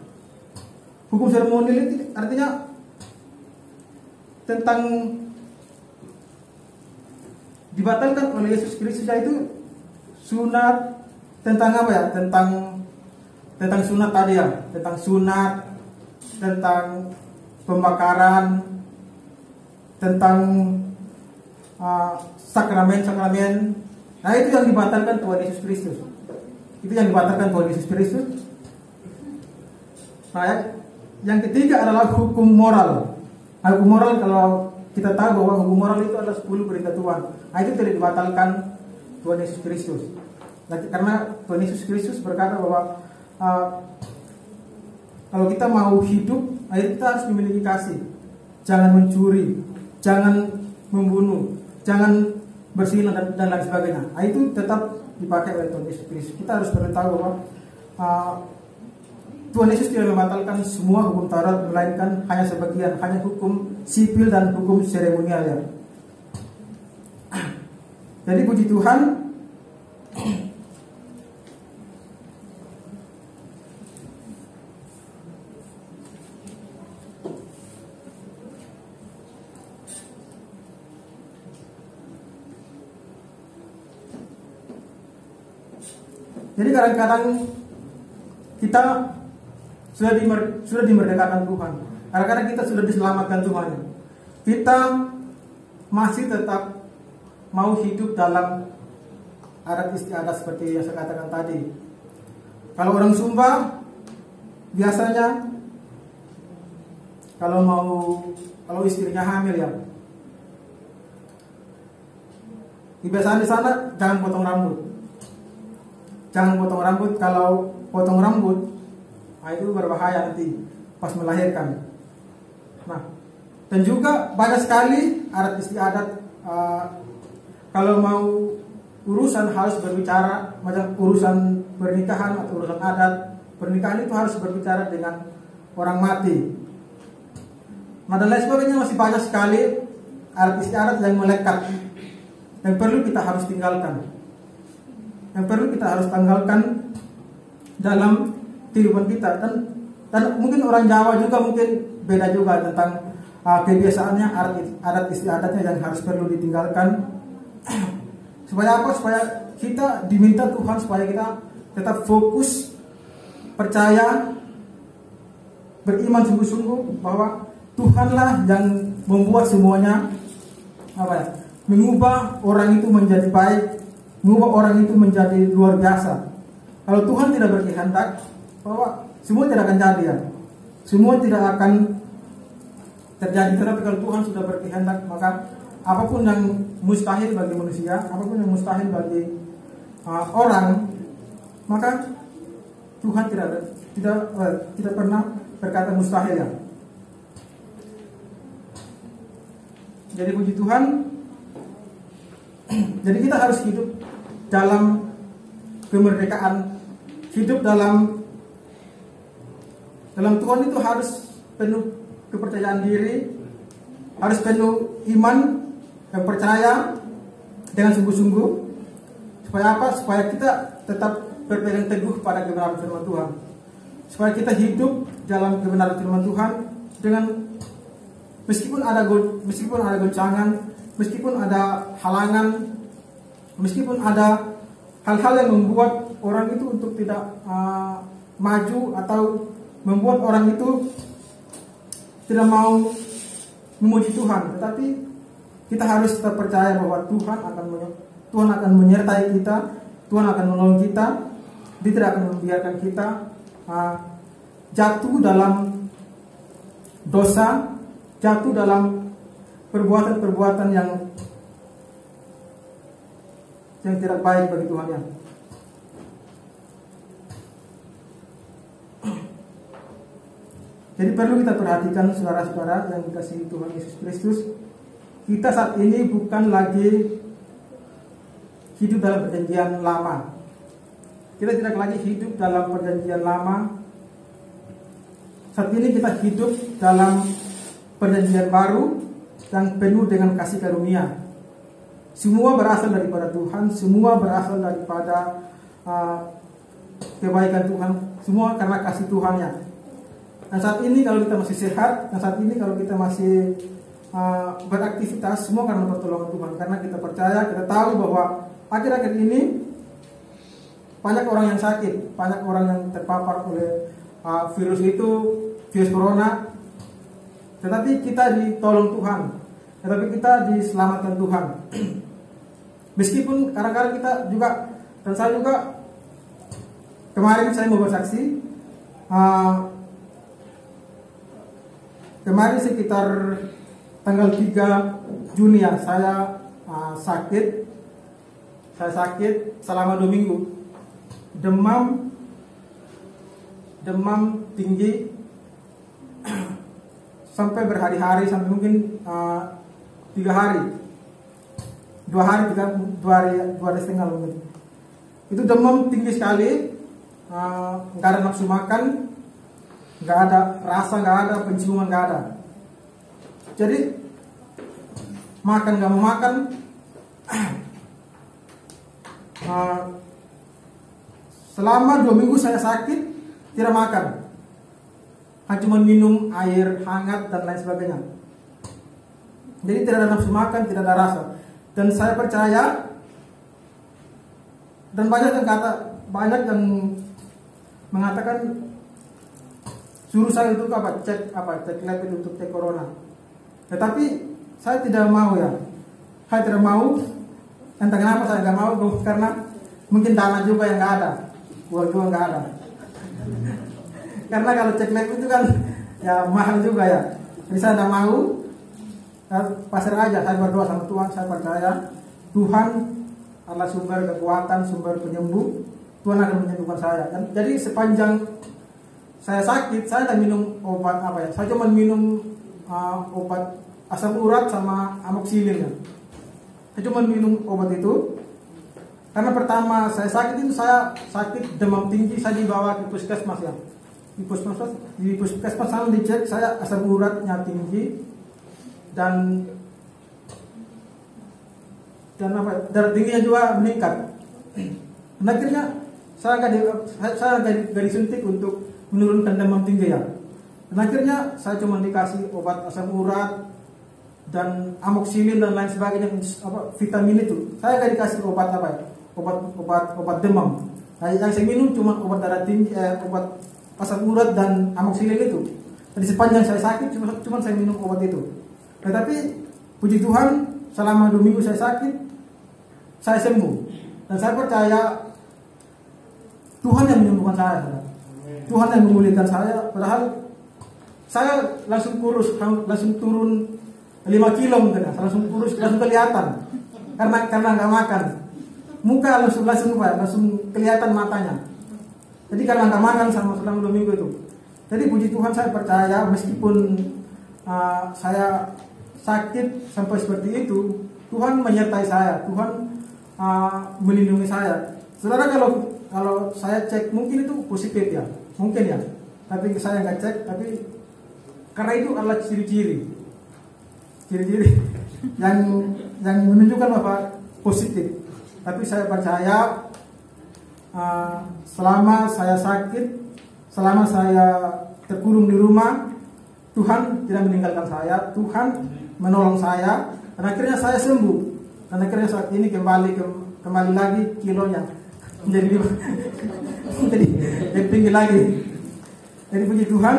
Hukum seremonial itu artinya tentang dibatalkan oleh Yesus Kristus, yaitu sunat. Tentang apa ya? Tentang sunat tadi ya, tentang sunat, tentang pembakaran, tentang sakramen. Nah, itu yang dibatalkan Tuhan Yesus Kristus. Itu yang dibatalkan Tuhan Yesus Kristus. Nah, yang ketiga adalah hukum moral. Hukum moral, kalau kita tahu bahwa hukum moral itu adalah 10 perintah Tuhan. Nah, itu tidak dibatalkan Tuhan Yesus Kristus. Karena Tuhan Yesus Kristus berkata bahwa kalau kita mau hidup, kita harus memiliki kasih. Jangan mencuri, jangan membunuh, jangan berzina dan lain sebagainya. Nah, itu tetap dipakai oleh Tuhan Yesus Kristus. Kita harus tahu bahwa Tuhan Yesus tidak membatalkan semua hukum Taurat, melainkan hanya sebagian, hanya hukum sipil dan hukum seremonial ya. Jadi puji Tuhan, jadi kadang-kadang kita sudah dimerdekakan Tuhan. Kadang-kadang kita sudah diselamatkan Tuhan. Kita masih tetap mau hidup dalam adat istiadat seperti yang saya katakan tadi. Kalau orang Sumba biasanya kalau istrinya hamil ya. Kebiasaan di sana jangan potong rambut. Jangan potong rambut. Kalau potong rambut, itu berbahaya nanti pas melahirkan. Nah, dan juga banyak sekali adat istiadat. Kalau mau urusan harus berbicara, macam urusan pernikahan atau urusan adat pernikahan itu harus berbicara dengan orang mati. Nah, dan lain sebagainya, masih banyak sekali adat istiadat yang melekat, yang perlu kita harus tinggalkan, dalam kehidupan kita. Dan mungkin orang Jawa juga mungkin beda juga tentang kebiasaannya, adat istiadatnya yang harus perlu ditinggalkan. Supaya apa? Supaya kita diminta Tuhan supaya kita tetap fokus, percaya, beriman sungguh-sungguh bahwa Tuhanlah yang membuat semuanya, mengubah orang itu menjadi baik, mengubah orang itu menjadi luar biasa. Kalau Tuhan tidak berkehendak, bahwa semua tidak akan jadi ya. Semua tidak akan terjadi. Tetapi kalau Tuhan sudah berkehendak, maka apapun yang mustahil bagi manusia, apapun yang mustahil bagi orang, maka Tuhan tidak pernah berkata mustahil ya. Jadi puji Tuhan. Jadi kita harus hidup dalam kemerdekaan, hidup dalam Tuhan itu harus penuh kepercayaan diri, harus penuh iman dan percaya dengan sungguh-sungguh. Supaya apa? Supaya kita tetap berpegang teguh pada kebenaran firman Tuhan. Supaya kita hidup dalam kebenaran firman Tuhan dengan meskipun ada goncangan, meskipun ada halangan, meskipun ada hal-hal yang membuat orang itu untuk tidak maju atau membuat orang itu tidak mau memuji Tuhan, tetapi kita harus tetap percaya bahwa Tuhan akan menyertai kita, Tuhan akan menolong kita, Dia tidak akan membiarkan kita jatuh dalam dosa, jatuh dalam perbuatan-perbuatan yang tidak baik bagi Tuhan ya. Jadi perlu kita perhatikan saudara-saudara yang dikasihi Tuhan Yesus Kristus, kita saat ini bukan lagi hidup dalam perjanjian lama. Kita tidak lagi hidup dalam perjanjian lama. Saat ini kita hidup dalam perjanjian baru yang penuh dengan kasih karunia. Semua berasal daripada Tuhan, semua berasal daripada kebaikan Tuhan, semua karena kasih Tuhannya. Dan saat ini kalau kita masih sehat, dan saat ini kalau kita masih beraktivitas, semua karena pertolongan Tuhan. Karena kita percaya, kita tahu bahwa akhir-akhir ini banyak orang yang sakit, banyak orang yang terpapar oleh virus corona. Tetapi kita ditolong Tuhan, tetapi kita diselamatkan Tuhan. Meskipun kadang-kadang kita juga, dan saya juga kemarin saya mau bersaksi, kemarin sekitar tanggal 3 Juni ya, saya sakit selama 2 minggu, demam tinggi sampai berhari-hari, sampai mungkin 3 hari, 2 hari setengah mungkin. Itu demam tinggi sekali, nggak ada nafsu makan, nggak ada rasa, nggak ada penciuman, nggak ada. Jadi makan nggak mau makan, selama 2 minggu saya sakit tidak makan, hanya cuma minum air hangat dan lain sebagainya. Jadi tidak ada nafsu makan, tidak ada rasa. Dan saya percaya, dan banyak yang mengatakan suruh saya untuk cek lab itu untuk cek corona. Tetapi saya tidak mau ya. Saya tidak mau. Entah kenapa saya tidak mau, karena mungkin dana juga yang nggak ada, uang juga nggak ada. Karena kalau cek lab itu kan ya mahal juga ya. Jadi saya tidak mau, pasrah aja, saya berdoa sama Tuhan, saya percaya Tuhan adalah sumber kekuatan, sumber penyembuh. Tuhan akan menyembuhkan saya. Dan jadi sepanjang saya sakit, saya tidak minum obat apa ya. Saya cuma minum obat asam urat sama amoxicillin ya. Saya cuma minum obat itu. Karena pertama saya sakit itu, saya sakit demam tinggi, saya dibawa ke puskesmas ya. Di puskesmas saya dicek, saya asam uratnya tinggi dan darah tingginya juga meningkat. Dan akhirnya saya gak disuntik untuk menurunkan demam tinggi ya. Dan akhirnya saya cuma dikasih obat asam urat dan amoxicillin dan lain sebagainya, vitamin itu. Saya gak dikasih obat apa ya, obat demam. Nah, yang saya minum cuma obat darah tinggi, obat asam urat dan amoxicillin itu. Jadi sepanjang saya sakit cuma saya minum obat itu. Tetapi puji Tuhan, selama 2 minggu saya sakit, saya sembuh. Dan saya percaya Tuhan yang menyembuhkan saya. Tuhan yang memulihkan saya. Padahal saya langsung kurus, langsung turun 5 kilo mungkin, langsung kurus, langsung kelihatan. Karena nggak makan, muka langsung kelihatan matanya. Jadi karena nggak makan selama 2 minggu itu. Jadi puji Tuhan, saya percaya meskipun saya sakit sampai seperti itu, Tuhan menyertai saya, Tuhan melindungi saya. Saudara, kalau saya cek mungkin itu positif ya, mungkin ya. Tapi saya nggak cek, tapi karena itu adalah ciri-ciri yang menunjukkan bahwa positif. Tapi saya percaya selama saya sakit, selama saya terkurung di rumah, Tuhan tidak meninggalkan saya, Tuhan menolong saya, dan akhirnya saya sembuh. Dan akhirnya saat ini kembali lagi kilonya menjadi jadi tinggi lagi. Jadi puji Tuhan,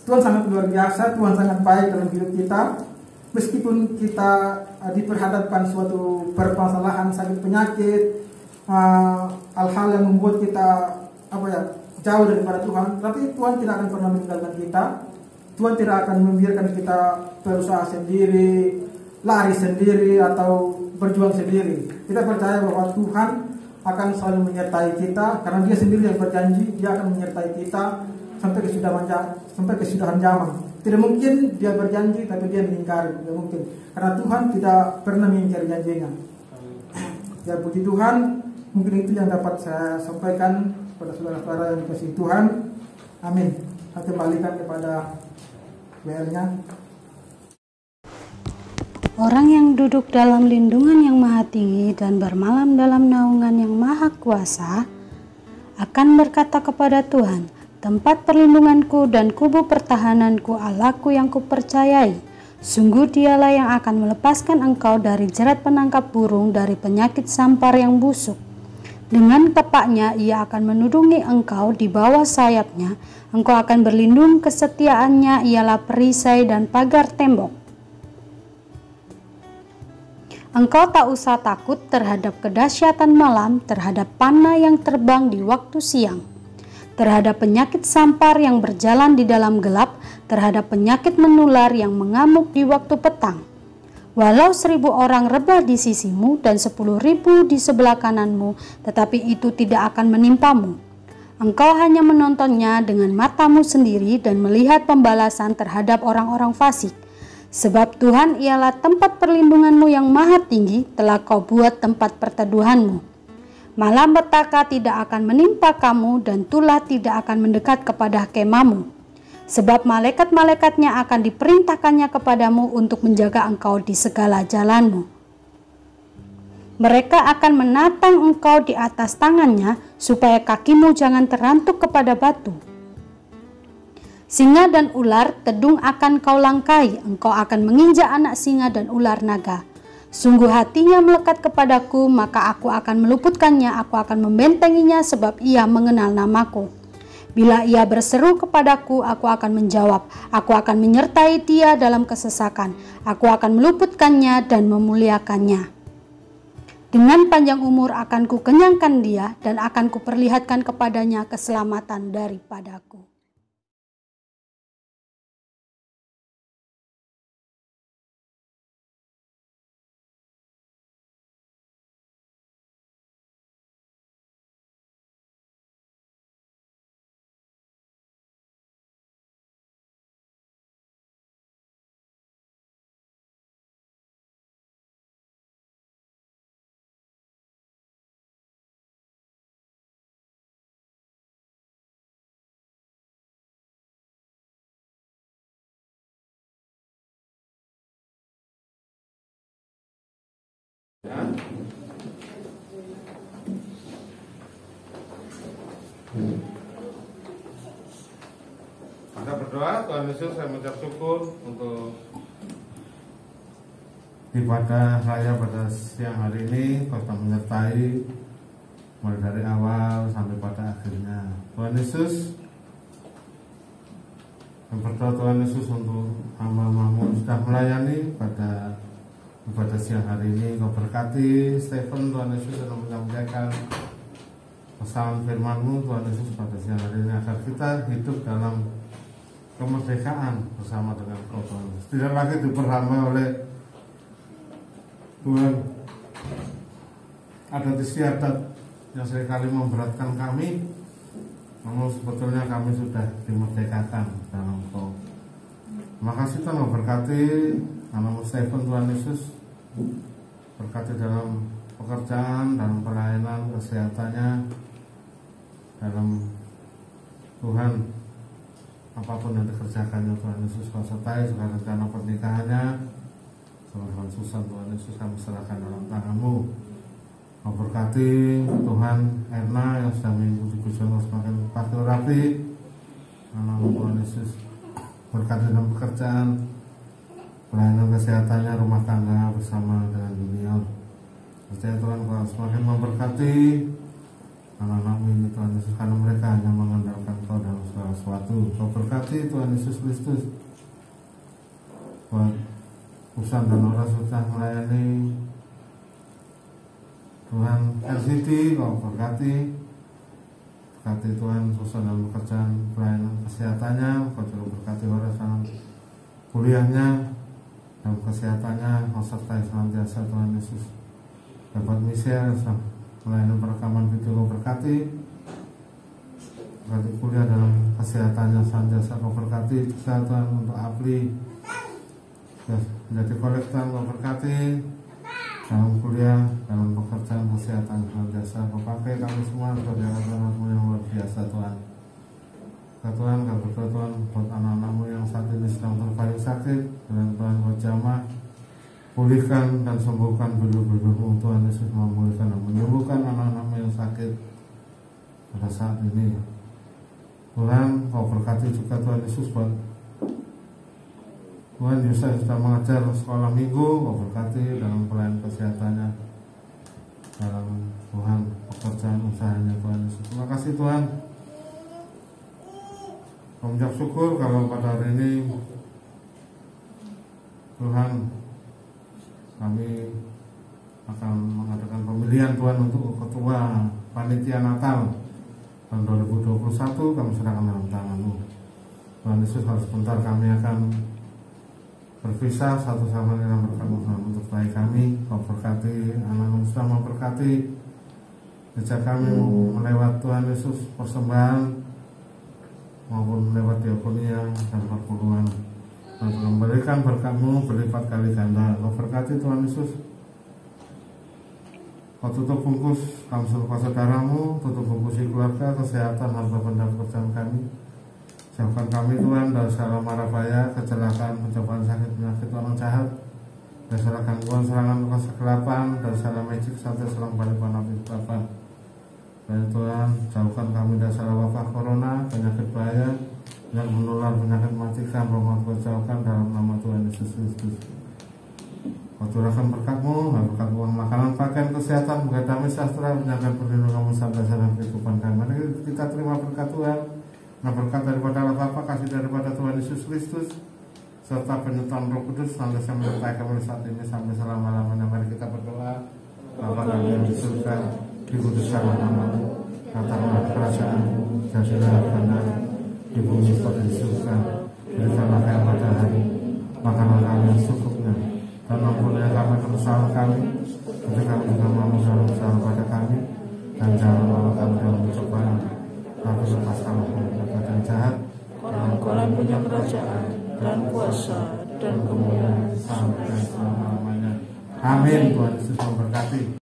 Tuhan sangat luar biasa, Tuhan sangat baik dalam hidup kita. Meskipun kita diperhadapkan suatu permasalahan, sakit penyakit, hal-hal yang membuat kita jauh daripada Tuhan, tapi Tuhan tidak akan pernah meninggalkan kita. Tuhan tidak akan membiarkan kita berusaha sendiri, lari sendiri, atau berjuang sendiri. Kita percaya bahwa Tuhan akan selalu menyertai kita, karena Dia sendiri yang berjanji Dia akan menyertai kita sampai kesudahan zaman. Tidak mungkin Dia berjanji tapi Dia mengingkari, tidak mungkin, karena Tuhan tidak pernah mengingkari janjinya. Ya, puji Tuhan, mungkin itu yang dapat saya sampaikan kepada saudara-saudara yang dikasihi Tuhan. Amin. Saya kembalikan kepada WL-nya. Orang yang duduk dalam lindungan yang maha tinggi dan bermalam dalam naungan yang maha kuasa akan berkata kepada Tuhan, tempat perlindunganku dan kubu pertahananku, Allahku yang kupercayai. Sungguh Dialah yang akan melepaskan engkau dari jerat penangkap burung, dari penyakit sampar yang busuk. Dengan tepaknya Ia akan menudungi engkau, di bawah sayapnya engkau akan berlindung, kesetiaannya ialah perisai dan pagar tembok. Engkau tak usah takut terhadap kedahsyatan malam, terhadap panah yang terbang di waktu siang, terhadap penyakit sampar yang berjalan di dalam gelap, terhadap penyakit menular yang mengamuk di waktu petang. Walau 1.000 orang rebah di sisimu dan 10.000 di sebelah kananmu, tetapi itu tidak akan menimpamu. Engkau hanya menontonnya dengan matamu sendiri dan melihat pembalasan terhadap orang-orang fasik. Sebab Tuhan ialah tempat perlindunganmu yang maha tinggi, telah kau buat tempat perteduhanmu. Malapetaka tidak akan menimpa kamu dan tulah tidak akan mendekat kepada kemahmu. Sebab malaikat-malaikatnya akan diperintahkannya kepadamu untuk menjaga engkau di segala jalanmu. Mereka akan menatang engkau di atas tangannya, supaya kakimu jangan terantuk kepada batu. Singa dan ular tedung akan kau langkai, engkau akan menginjak anak singa dan ular naga. Sungguh hatinya melekat kepadaku, maka aku akan meluputkannya, aku akan membentenginya sebab ia mengenal namaku. Bila ia berseru kepadaku, aku akan menjawab, aku akan menyertai dia dalam kesesakan, aku akan meluputkannya dan memuliakannya. Dengan panjang umur akan kukenyangkan dia dan akan kuperlihatkan kepadanya keselamatan daripadaku. Kita berdoa. Tuhan Yesus, saya mengucap syukur untuk ibadah raya pada siang hari ini. Kau telah menyertai mulai dari awal sampai pada akhirnya. Tuhan Yesus, yang berdoa Tuhan Yesus untuk hamba-hamba sudah melayani pada ibadah siang hari ini. Kau berkati Stephen, Tuhan Yesus, yang menyampaikan pesan firman-Mu, Tuhan Yesus, pada siang hari ini, agar kita hidup dalam kemerdekaan bersama dengan Kau, Tuhan Yesus. Tidak lagi diperhamba oleh Tuhan adat istiadat yang seringkali memberatkan kami, namun sebetulnya kami sudah dimerdekakan dalam Kau. Terima kasih Tuhan, memberkati anak Stephen, Tuhan Yesus, berkati dalam pekerjaan, dalam pelayanan, kesehatannya, dalam Tuhan apapun yang dikerjakannya, Tuhan Yesus, Kau sertai segala rencana pernikahannya, segala susah, Tuhan Yesus, kami serahkan dalam tangan-Mu. Kau berkati Tuhan Erna yang sedang mengikuti kuliah semakin pasti rapi, anak-Mu, Tuhan Yesus, berkati dalam pekerjaan, pelayanan kesehatannya, rumah tangga bersama dengan dunia. Percaya Tuhan, Kau semakin memberkati anak-anak-Mu ini, Tuhan Yesus, karena mereka hanya mengandalkan Kau dalam segala sesuatu. Kau berkati Tuhan Yesus Kristus buat usaha dan orang sudah melayani Tuhan RCD. Kau berkati Tuhan susah dalam pekerjaan pelayanan kesehatannya. Kau juga berkati orang dalam kuliahnya, dalam kesehatannya. Kau sertai senantiasa Tuhan Yesus. Dapat Michelle pelayanan perekaman video, Kau berkati kuliah dalam kesehatannya senantiasa. Kau berkati juga Tuhan untuk Apli menjadi kolektor. Kau berkati dalam kuliah, dalam pekerjaan kesehatan senantiasa. Kau pakai kami semua saudara-saudara-Mu yang luar biasa Tuhan. Tuhan, Kau berdoa Tuhan buat anak-anak-Mu yang saat ini sedang terbaring sakit, dan Tuhan Kau jamah, pulihkan dan sembuhkan bulu-bulu-Mu, Tuhan Yesus, memulihkan dan menyembuhkan anak-anak-Mu yang sakit pada saat ini. Tuhan, Kau berkati juga Tuhan Yesus buat Tuhan Yusuf sudah mengajar sekolah minggu. Kau berkati dalam pelayanan kesehatannya, dalam Tuhan pekerjaan usahanya, Tuhan Yesus. Terima kasih Tuhan. Kau mengucap syukur kalau pada hari ini Tuhan, kami akan mengadakan pemilihan Tuhan untuk ketua panitia Natal tahun 2021. Kami serahkan dalam tangan-Mu, Tuhan Yesus. Harus sebentar kami akan berpisah satu sama lain dalam berkat-Mu untuk baik kami. Kau berkati anak-Mu sudah memberkati jejak kami melewat Tuhan Yesus persembahan maupun melewat diakonia dan perpuluhan, dan memberikan berkat-Mu berlipat kali ganda. Kau berkati Tuhan Yesus. Kau tutup bungkus kami seluruh saudara-Mu, tutup bungkus keluarga, kesehatan, harta benda pekerjaan kami. Jauhkan kami Tuhan dari segala mara bahaya, kecelakaan, pencobaan, sakit, penyakit, orang jahat, dari segala gangguan, serangan, kegelapan, dari segala magic, sampai selang balik api kegelapan. Dan Tuhan, jauhkan kami dari segala wabah corona, penyakit bahaya yang menular, penyakit mematikan, roh Kau jauhkan dalam nama Tuhan Yesus Kristus. Kau curahkan berkat-Mu, berkat uang, makanan, pakaian, kesehatan, berkat damai sejahtera, penyakit perlindungan-Mu sampai dalam kehidupan kami. Mari kita terima berkat Tuhan. Nah, berkat daripada Allah Bapa, kasih daripada Tuhan Yesus Kristus, serta penyertaan Roh Kudus sampai menyertai kami saat ini sampai selama-lamanya. Mari kita berdoa. Bapa kami yang di surga, dikuduskanlah nama-Mu, datanglah kerajaan-Mu, jadilah kehendak di bumi seperti di surga. Berikanlah kami pada hari makanan kami yang secukupnya, dan ampunilah kami kesalahan kami, seperti kami juga mengampuni kesalahan pada kami, dan jangan membawa kami dalam pencobaan, tapi lepaskanlah kami dari yang jahat. Orang-orang punya kerajaan dan kuasa dan kemuliaan sampai selama-lamanya. Amin. Tuhan Yesus memberkati.